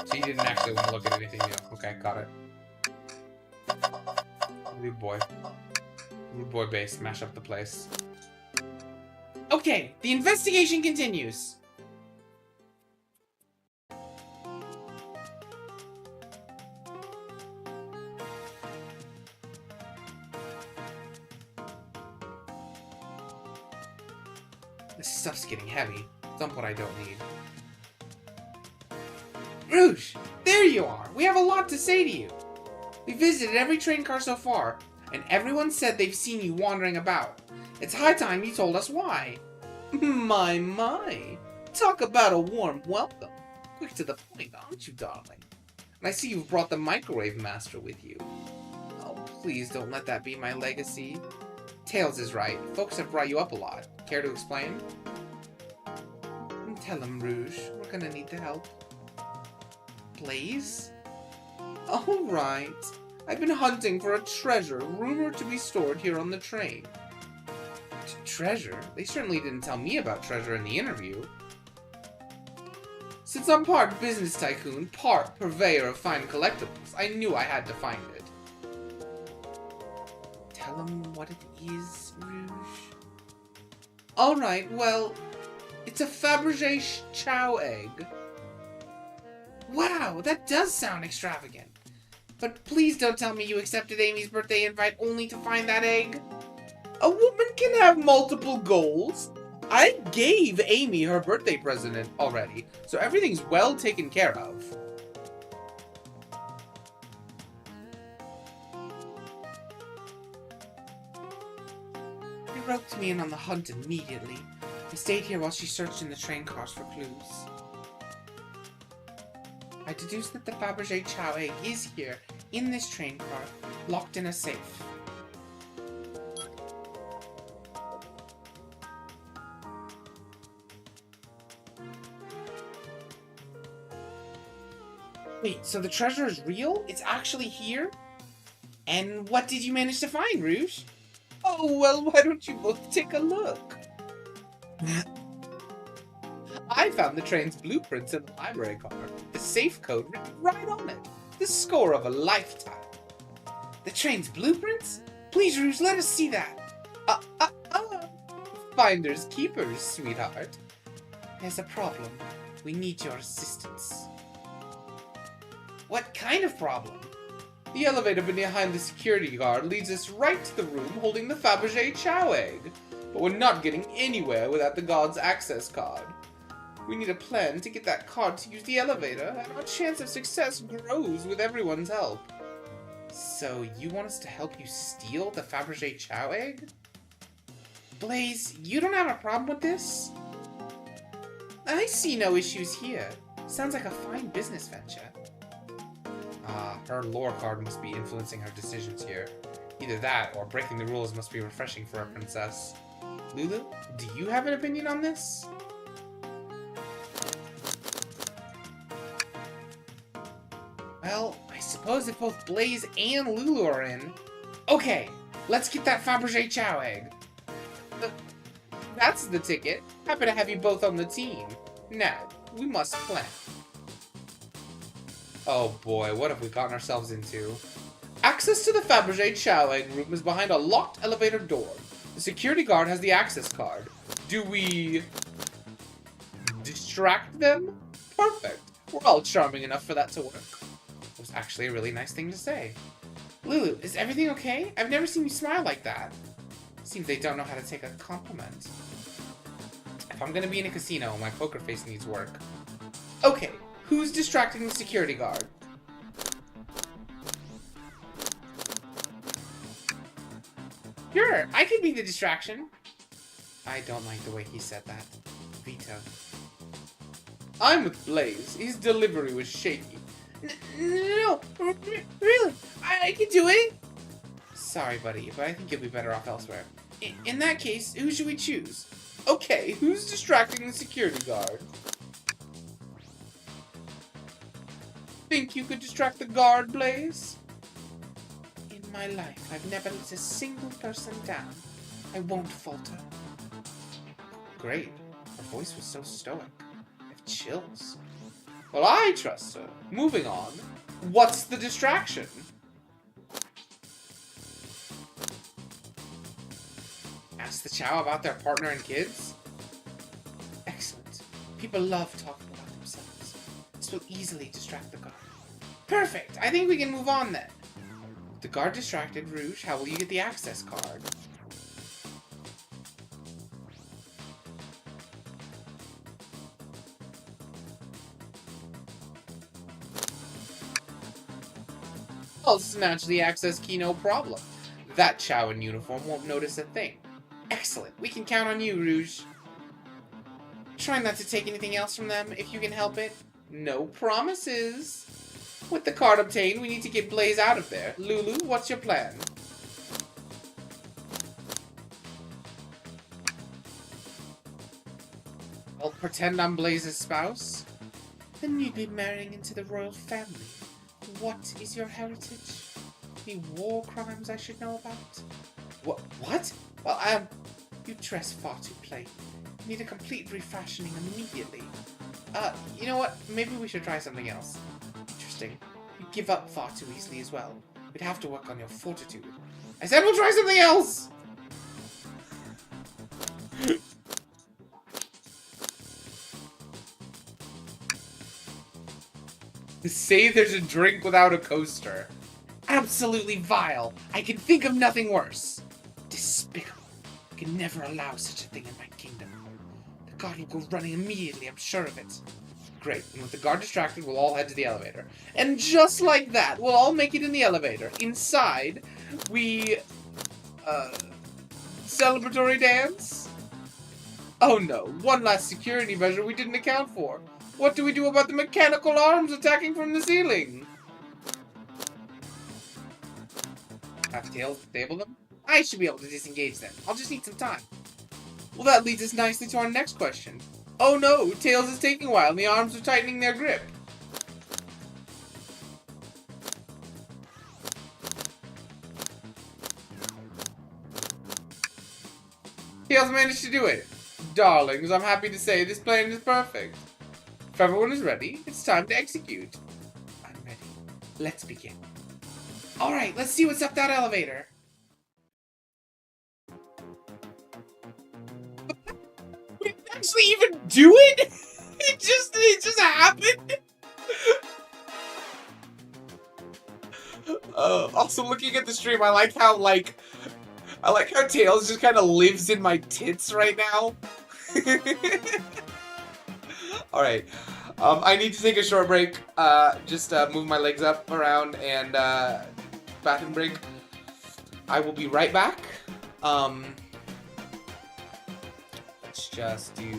So you didn't actually want to look at anything new. Okay, got it. Rude boy. Rude boy base, smash up the place. Okay, the investigation continues. This stuff's getting heavy. Dump what I don't need. Rouge! There you are! We have a lot to say to you! We visited every train car so far, and everyone said they've seen you wandering about. It's high time you told us why. My. Talk about a warm welcome. Quick to the point, aren't you, darling? And I see you've brought the Microwave Master with you. Oh, please don't let that be my legacy. Tails is right. Folks have brought you up a lot. Care to explain? Tell him, Rouge. We're gonna need the help. Blaze? All right. I've been hunting for a treasure rumored to be stored here on the train. Treasure? They certainly didn't tell me about treasure in the interview. Since I'm part business tycoon, part purveyor of fine collectibles, I knew I had to find it. Tell him what it is, Rouge. All right, well, it's a Fabergé chow egg. Wow, that does sound extravagant. But please don't tell me you accepted Amy's birthday invite only to find that egg. A woman can have multiple goals. I gave Amy her birthday present already, so everything's well taken care of. They roped me in on the hunt immediately. I stayed here while she searched in the train cars for clues. I deduced that the Fabergé chow egg is here, in this train car, locked in a safe. Wait, so the treasure is real? It's actually here? And what did you manage to find, Rouge? Oh, well, why don't you both take a look? I found the train's blueprints in the library car. The safe code written right on it. The score of a lifetime. The train's blueprints? Please, Rouge, let us see that. Finders keepers, sweetheart. There's a problem. We need your assistance. What kind of problem? The elevator behind the security guard leads us right to the room holding the Fabergé chow egg. But we're not getting anywhere without the guard's access card. We need a plan to get that card to use the elevator, and our chance of success grows with everyone's help. So, you want us to help you steal the Fabergé chow egg? Blaze, you don't have a problem with this? I see no issues here. Sounds like a fine business venture. Her lore card must be influencing her decisions here. Either that, or breaking the rules must be refreshing for a princess. Lulu, do you have an opinion on this? Well, I suppose if both Blaze and Lulu are in... Okay, let's get that Fabergé chow egg. That's the ticket. Happy to have you both on the team. Now, we must plan. Oh boy, what have we gotten ourselves into? Access to the Fabergé chow egg room is behind a locked elevator door. The security guard has the access card. Do we... distract them? Perfect. We're all charming enough for that to work. It was actually a really nice thing to say. Lulu, is everything okay? I've never seen you smile like that. Seems they don't know how to take a compliment. If I'm gonna be in a casino, my poker face needs work. Okay, who's distracting the security guard? Sure, I could be the distraction. I don't like the way he said that. Veto. I'm with Blaze. His delivery was shaky. No, really, I can do it. Sorry, buddy, but I think you'll be better off elsewhere. In that case, who should we choose? Okay, who's distracting the security guard? Think you could distract the guard, Blaze? In my life, I've never let a single person down. I won't falter. Great. Her voice was so stoic. I have chills. Well, I trust her. Moving on. What's the distraction? Ask the Chow about their partner and kids? Excellent. People love talking about themselves. This will easily distract the guard. Perfect! I think we can move on then. With the guard distracted, Rouge, how will you get the access card? I'll snatch the access key, no problem. That Chow in uniform won't notice a thing. Excellent. We can count on you, Rouge. Try not to take anything else from them, if you can help it. No promises. With the card obtained, we need to get Blaze out of there. Lulu, what's your plan? I'll pretend I'm Blaze's spouse. Then you'd be marrying into the royal family. What is your heritage? Any war crimes I should know about? What? Well, you dress far too plain. You need a complete refashioning immediately. You know what? Maybe we should try something else. Interesting. You give up far too easily as well. We'd have to work on your fortitude. I said we'll try something else! Say there's a drink without a coaster. Absolutely vile. I can think of nothing worse. Despicable. I can never allow such a thing in my kingdom. The guard will go running immediately, I'm sure of it. Great, and with the guard distracted, we'll all head to the elevator. And just like that, we'll all make it in the elevator. Inside, we... celebratory dance? Oh no, one last security measure we didn't account for. What do we do about the mechanical arms attacking from the ceiling? Have Tails disable them? I should be able to disengage them. I'll just need some time. Well, that leads us nicely to our next question. Oh no, Tails is taking a while and the arms are tightening their grip. Tails managed to do it. Darlings, I'm happy to say this plan is perfect. If everyone is ready, it's time to execute. I'm ready. Let's begin. Alright, let's see what's up that elevator. We didn't actually even do it? It just happened? Also looking at the stream, I like how Tails just kind of lives in my tits right now. Alright, I need to take a short break, just move my legs up around and bathroom break. I will be right back. Let's just do...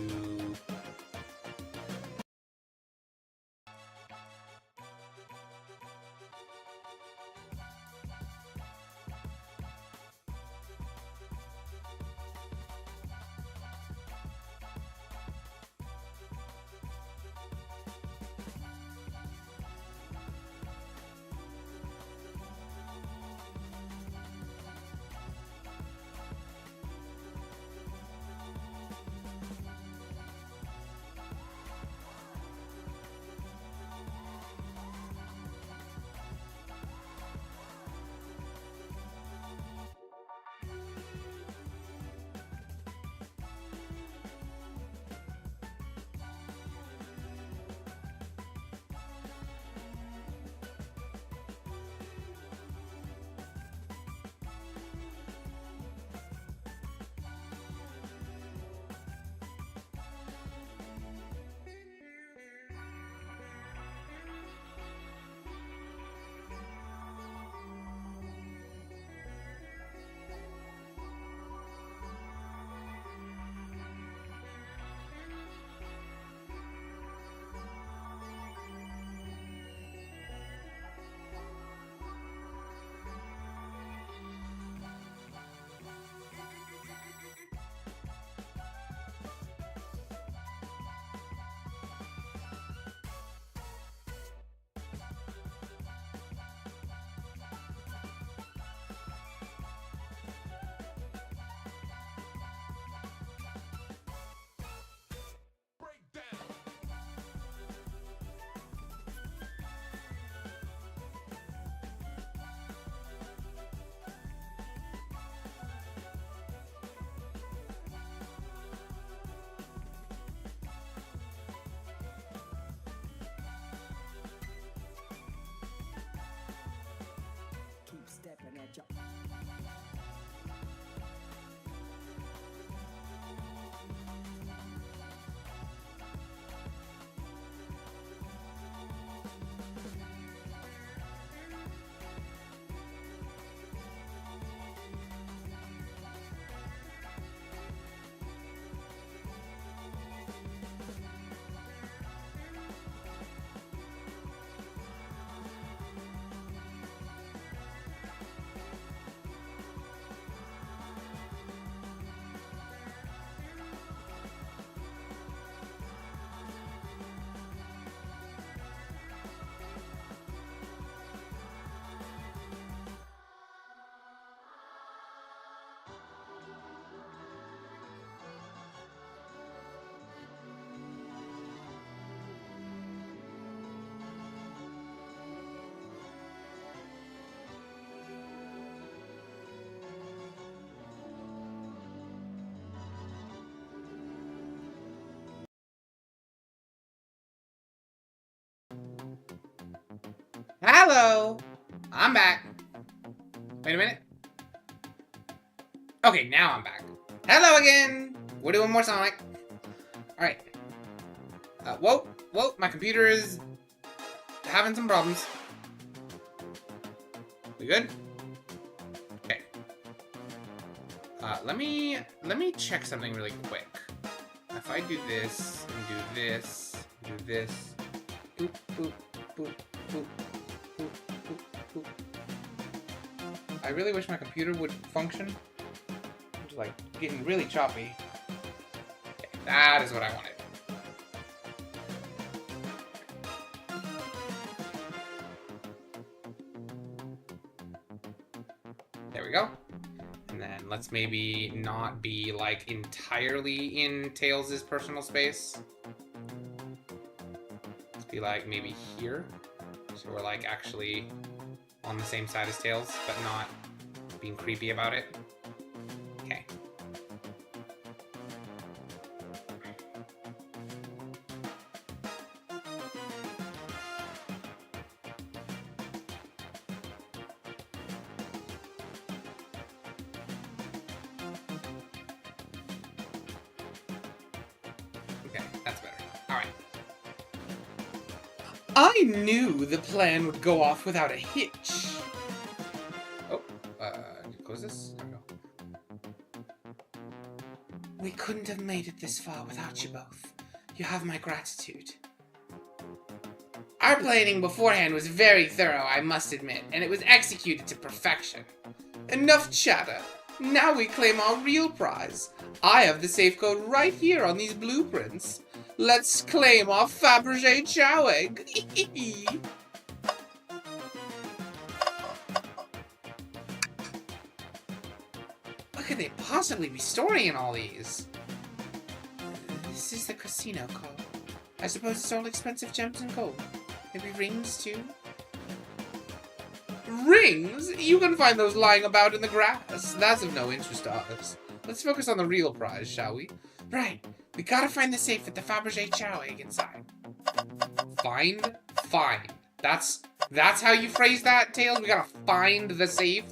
Hello! I'm back. Wait a minute. Okay, now I'm back. Hello again! We're doing more Sonic. Alright. Whoa, my computer is having some problems. We good? Okay. Let me check something really quick. If I do this, and do this, do this, boop, boop, boop, boop, boop, boop, boop. I really wish my computer would function. It's like getting really choppy. Okay, that is what I wanted. There we go. And then let's maybe not be like entirely in Tails' personal space. Let's be like maybe here. So we're like actually on the same side as Tails, but not being creepy about it. Okay. Okay, that's better. Alright. I knew the plan would go off without a hitch. Oh, close this? There we go. We couldn't have made it this far without you both. You have my gratitude. Our planning beforehand was very thorough, I must admit, and it was executed to perfection. Enough chatter. Now we claim our real prize. I have the safe code right here on these blueprints. Let's claim our Fabergé Chow egg. What could they possibly be storing in all these? This is the casino code. I suppose it's all expensive gems and gold. Maybe rings too? Rings? You can find those lying about in the grass. That's of no interest to us. Let's focus on the real prize, shall we? Right. We gotta find the safe with the Fabergé Chow egg inside. Find? Find. That's how you phrase that, Tails? We gotta find the safe?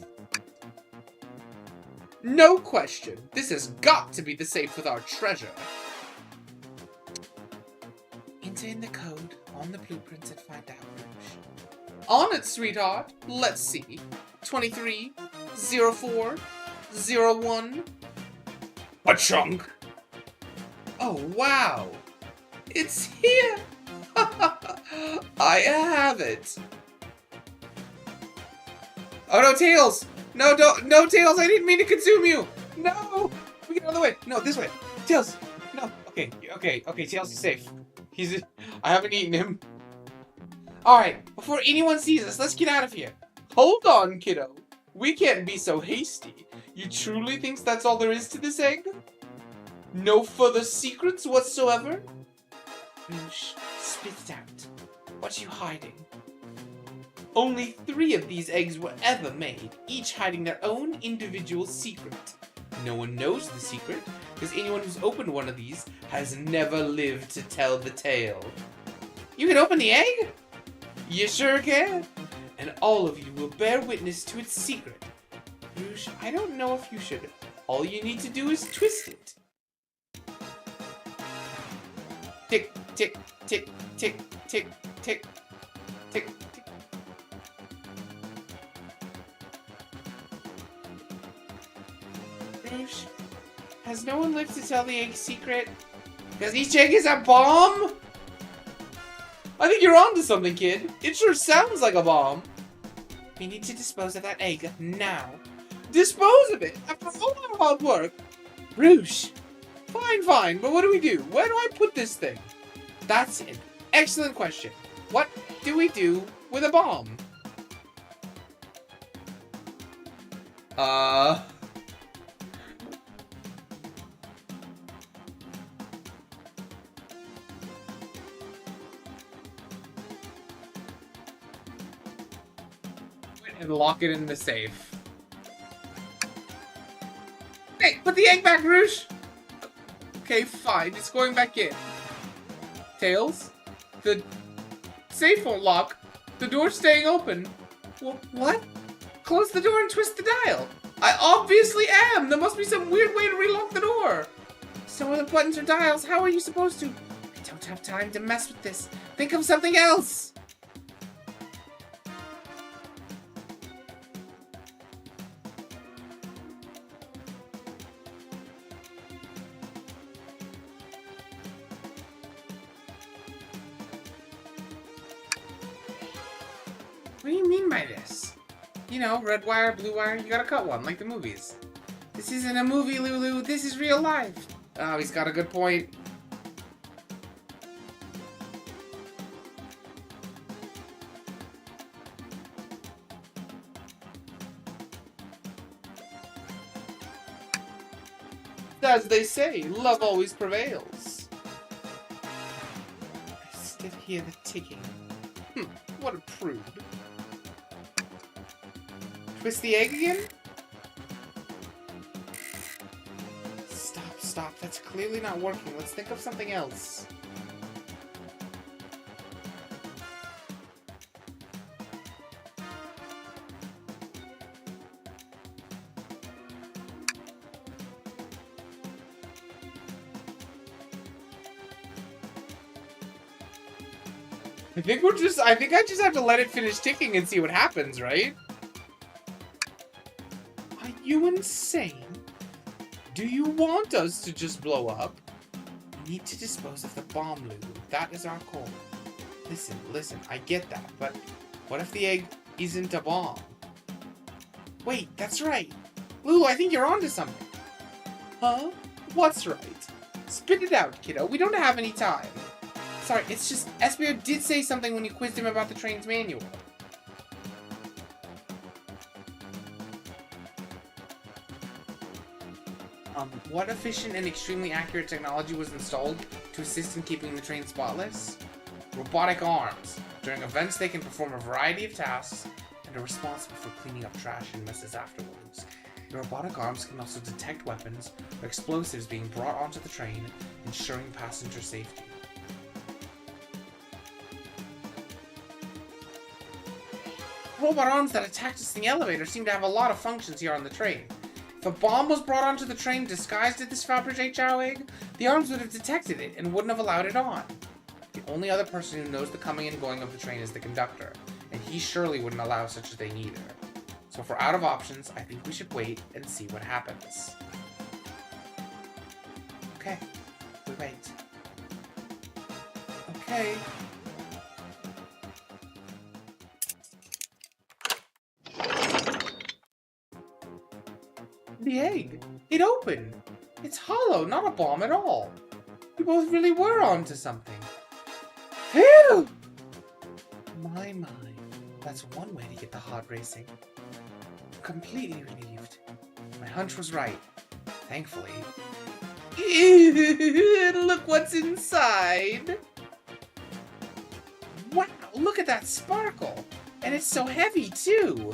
No question. This has got to be the safe with our treasure. Enter in the code on the blueprints and find out, Rouge. On it, sweetheart. Let's see. 23, 04, 01. A chunk. Oh, wow. It's here. I have it. Oh, no, Tails. No, no, Tails. I didn't mean to consume you. No. We get out of the way. No, this way. Tails. No. Okay. Tails is safe. I haven't eaten him. All right. Before anyone sees us, let's get out of here. Hold on, kiddo. We can't be so hasty. You truly think that's all there is to this egg? No further secrets whatsoever? Rouge, spit it out. What are you hiding? Only 3 of these eggs were ever made, each hiding their own individual secret. No one knows the secret, because anyone who's opened one of these has never lived to tell the tale. You can open the egg? You sure can. And all of you will bear witness to its secret. Rouge, I don't know if you should. All you need to do is twist it. Tick, tick, tick, tick, tick, tick, tick, tick. Rouge, has no one lived to tell the egg's secret? Because each egg is a bomb? I think you're onto something, kid. It sure sounds like a bomb. We need to dispose of that egg now. Dispose of it? After all our hard work? Rouge. Fine, but what do we do? Where do I put this thing? That's it. Excellent question. What do we do with a bomb? And lock it in the safe. Hey, put the egg back, Rouge! Okay, fine. It's going back in. Tails? The safe won't lock. The door's staying open. What? Close the door and twist the dial. I obviously am. There must be some weird way to relock the door. So are the buttons or dials. How are you supposed to? I don't have time to mess with this. Think of something else. What do you mean by this? You know, red wire, blue wire, you gotta cut one, like the movies. This isn't a movie, Lulu. This is real life. Oh, he's got a good point. As they say, love always prevails. I still hear the ticking. What a prude. Twist the egg again? Stop. That's clearly not working. Let's think of something else. I think I just have to let it finish ticking and see what happens, right? Are you insane? Do you want us to just blow up? We need to dispose of the bomb, Lulu. That is our call. Listen, I get that, but what if the egg isn't a bomb? Wait, that's right. Lulu, I think you're onto something. Huh? What's right? Spit it out, kiddo. We don't have any time. Sorry, it's just, Espio did say something when you quizzed him about the train's manual. What efficient and extremely accurate technology was installed to assist in keeping the train spotless? Robotic arms. During events, they can perform a variety of tasks and are responsible for cleaning up trash and messes afterwards. The robotic arms can also detect weapons or explosives being brought onto the train, ensuring passenger safety. Robot arms that attacked us in the elevator seem to have a lot of functions here on the train. If a bomb was brought onto the train disguised as this Fabergé Chow egg, the arms would have detected it and wouldn't have allowed it on. The only other person who knows the coming and going of the train is the conductor, and he surely wouldn't allow such a thing either. So if we're out of options, I think we should wait and see what happens. Okay, we wait. Okay. The egg! It opened! It's hollow, not a bomb at all. We both really were onto something. Phew! My. That's one way to get the heart racing. I'm completely relieved. My hunch was right. Thankfully. Look what's inside! Wow, look at that sparkle! And it's so heavy, too!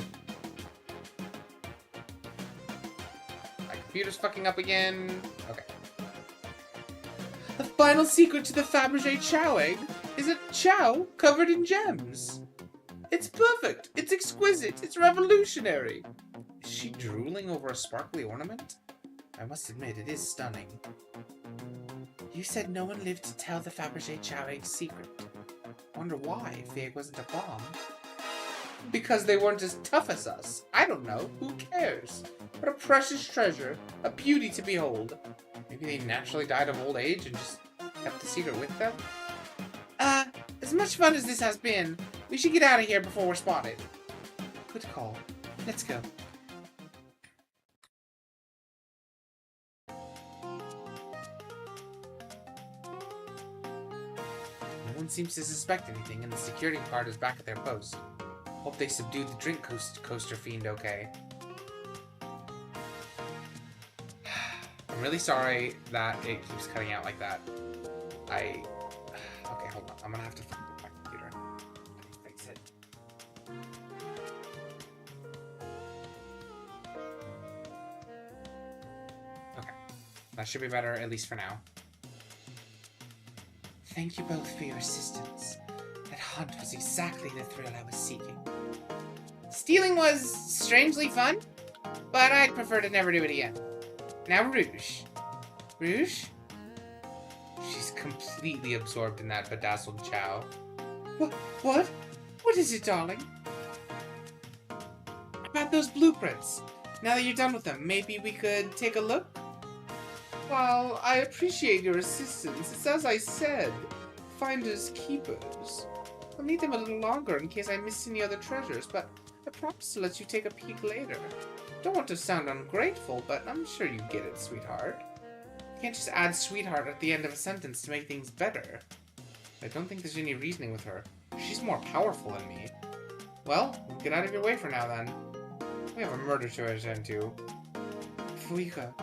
Computer's fucking up again. Okay. The final secret to the Fabergé Chow egg is a chow covered in gems. It's perfect. It's exquisite. It's revolutionary. Is she drooling over a sparkly ornament? I must admit, it is stunning. You said no one lived to tell the Fabergé Chow egg's secret. Wonder why, if the egg wasn't a bomb. Because they weren't as tough as us. I don't know. Who cares? What a precious treasure. A beauty to behold. Maybe they naturally died of old age and just kept the secret with them? As much fun as this has been, we should get out of here before we're spotted. Good call. Let's go. No one seems to suspect anything, and the security guard is back at their post. Hope they subdued the drink coaster fiend okay. I'm really sorry that it keeps cutting out like that. Okay, hold on. I'm gonna have to fix my computer. Fix it. Okay. That should be better, at least for now. Thank you both for your assistance. That hunt was exactly the thrill I was seeking. Stealing was strangely fun, but I'd prefer to never do it again. Now, Rouge. Rouge? She's completely absorbed in that bedazzled chow. What? What is it, darling? About those blueprints. Now that you're done with them, maybe we could take a look? Well, I appreciate your assistance. It's as I said, finders keepers. I'll need them a little longer in case I miss any other treasures, but I promise to let you take a peek later. Don't want to sound ungrateful, but I'm sure you get it, sweetheart. You can't just add sweetheart at the end of a sentence to make things better. I don't think there's any reasoning with her. She's more powerful than me. Well, get out of your way for now, then. We have a murder to attend to. Before you go,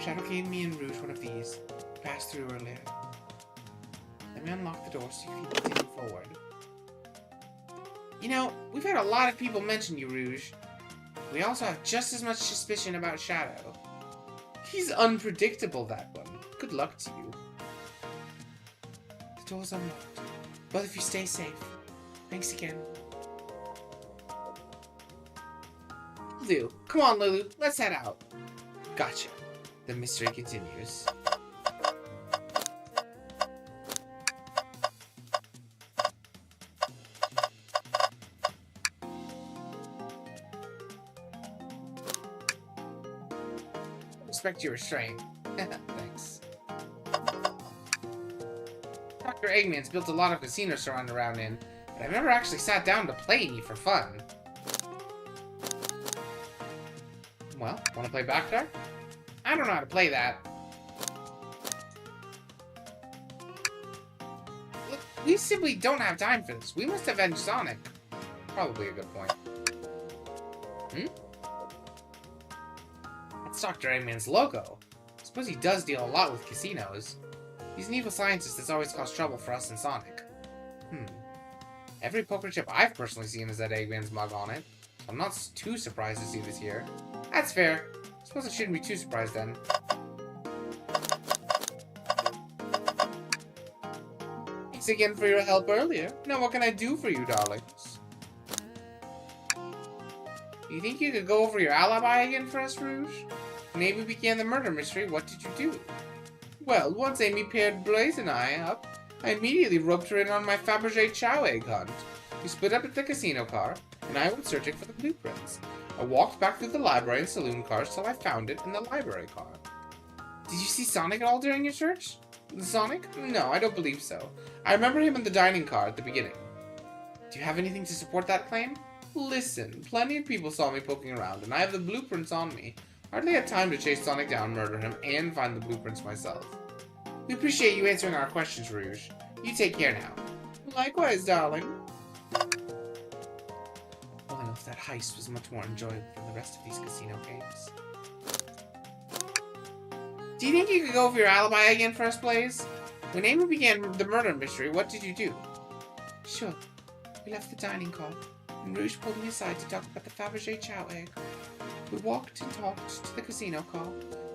Shadow gave me and Rouge one of these. Passed through earlier. Let me unlock the door so you can continue forward. You know, we've had a lot of people mention you, Rouge. We also have just as much suspicion about Shadow. He's unpredictable, that one. Good luck to you. The door's unlocked. Both of you stay safe. Thanks again. Lulu. Come on, Lulu. Let's head out. Gotcha. The mystery continues. Respect your restraint. Thanks. Dr. Eggman's built a lot of casinos to run around in, but I've never actually sat down to play any for fun. Well, wanna play Backdoor? I don't know how to play that. Look, we simply don't have time for this. We must avenge Sonic. Probably a good point. That's Dr. Eggman's logo. I suppose he does deal a lot with casinos. He's an evil scientist that's always caused trouble for us and Sonic. Every poker chip I've personally seen has had Eggman's mug on it. So I'm not too surprised to see this here. That's fair. I suppose I shouldn't be too surprised then. Thanks again for your help earlier. Now what can I do for you, darlings? You think you could go over your alibi again for us, Rouge? When Amy began the murder mystery, what did you do? Well, once Amy paired Blaze and I up, I immediately roped her in on my Fabergé Chow egg hunt. We split up at the casino car, and I went searching for the blueprints. I walked back through the library and saloon cars till I found it in the library car. Did you see Sonic at all during your search? Sonic? No, I don't believe so. I remember him in the dining car at the beginning. Do you have anything to support that claim? Listen, plenty of people saw me poking around, and I have the blueprints on me. Hardly had time to chase Sonic down, murder him, and find the blueprints myself. We appreciate you answering our questions, Rouge. You take care now. Likewise, darling. All in all, that heist was much more enjoyable than the rest of these casino games. Do you think you could go over your alibi again for us, Blaze? When Amy began the murder mystery, what did you do? Sure. We left the dining car, and Rouge pulled me aside to talk about the Fabergé Chow egg. We walked and talked to the casino car.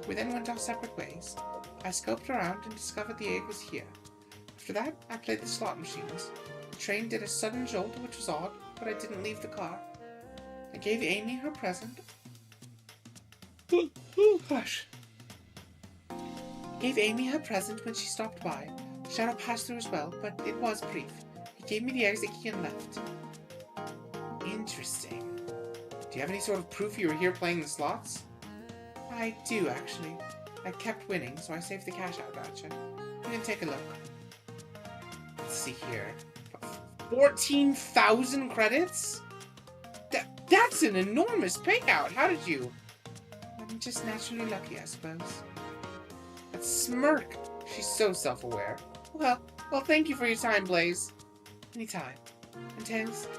We then went our separate ways. I scoped around and discovered the egg was here. After that, I played the slot machines. The train did a sudden jolt, which was odd, but I didn't leave the car. I gave Amy her present. Gosh. Gave Amy her present when she stopped by. Shadow passed through as well, but it was brief. He gave me the exit key and left. Interesting. Do you have any sort of proof you were here playing the slots? I do, actually. I kept winning, so I saved the cash out voucher. You can take a look. Let's see here. 14,000 credits? That's an enormous payout! How did you? I'm just naturally lucky, I suppose. That smirk! She's so self-aware. Well, thank you for your time, Blaze. Anytime. And Tails,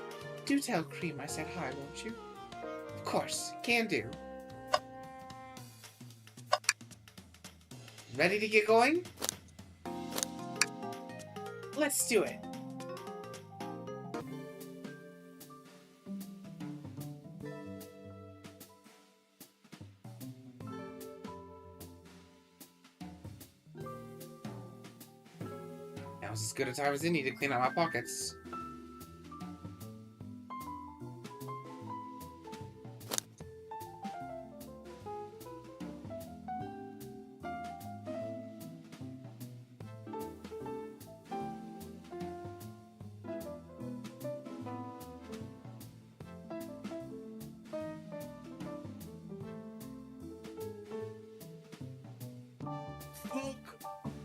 do tell Cream I said hi, won't you? Of course, can do. Ready to get going? Let's do it. Now's as good a time as any to clean out my pockets.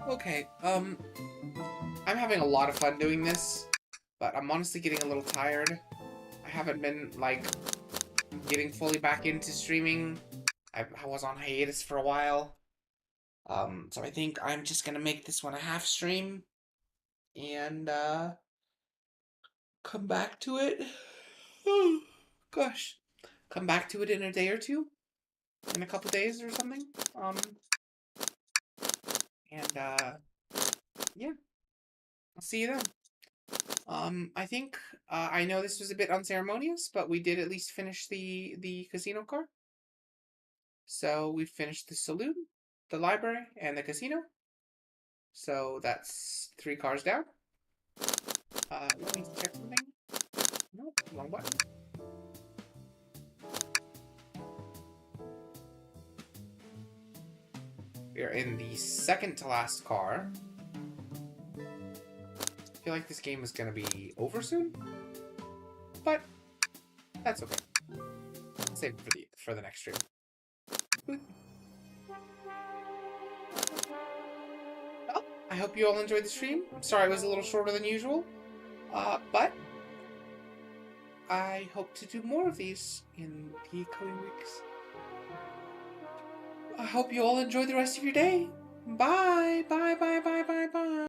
Okay, I'm having a lot of fun doing this, but I'm honestly getting a little tired. I haven't been, like, getting fully back into streaming. I was on hiatus for a while. So I think I'm just gonna make this one a half stream and come back to it. Oh, gosh. Come back to it in a day or two, in a couple days or something. And yeah, I'll see you then. I think I know this was a bit unceremonious, but we did at least finish the casino car. So we finished the saloon, the library, and the casino. So that's 3 cars down. Let me check something. Nope, wrong button. We are in the second to last car. I feel like this game is gonna be over soon, but that's okay. I'll save it for the next stream. Well, I hope you all enjoyed the stream. I'm sorry it was a little shorter than usual, but I hope to do more of these in the coming weeks. I hope you all enjoy the rest of your day. Bye, bye, bye, bye, bye, bye.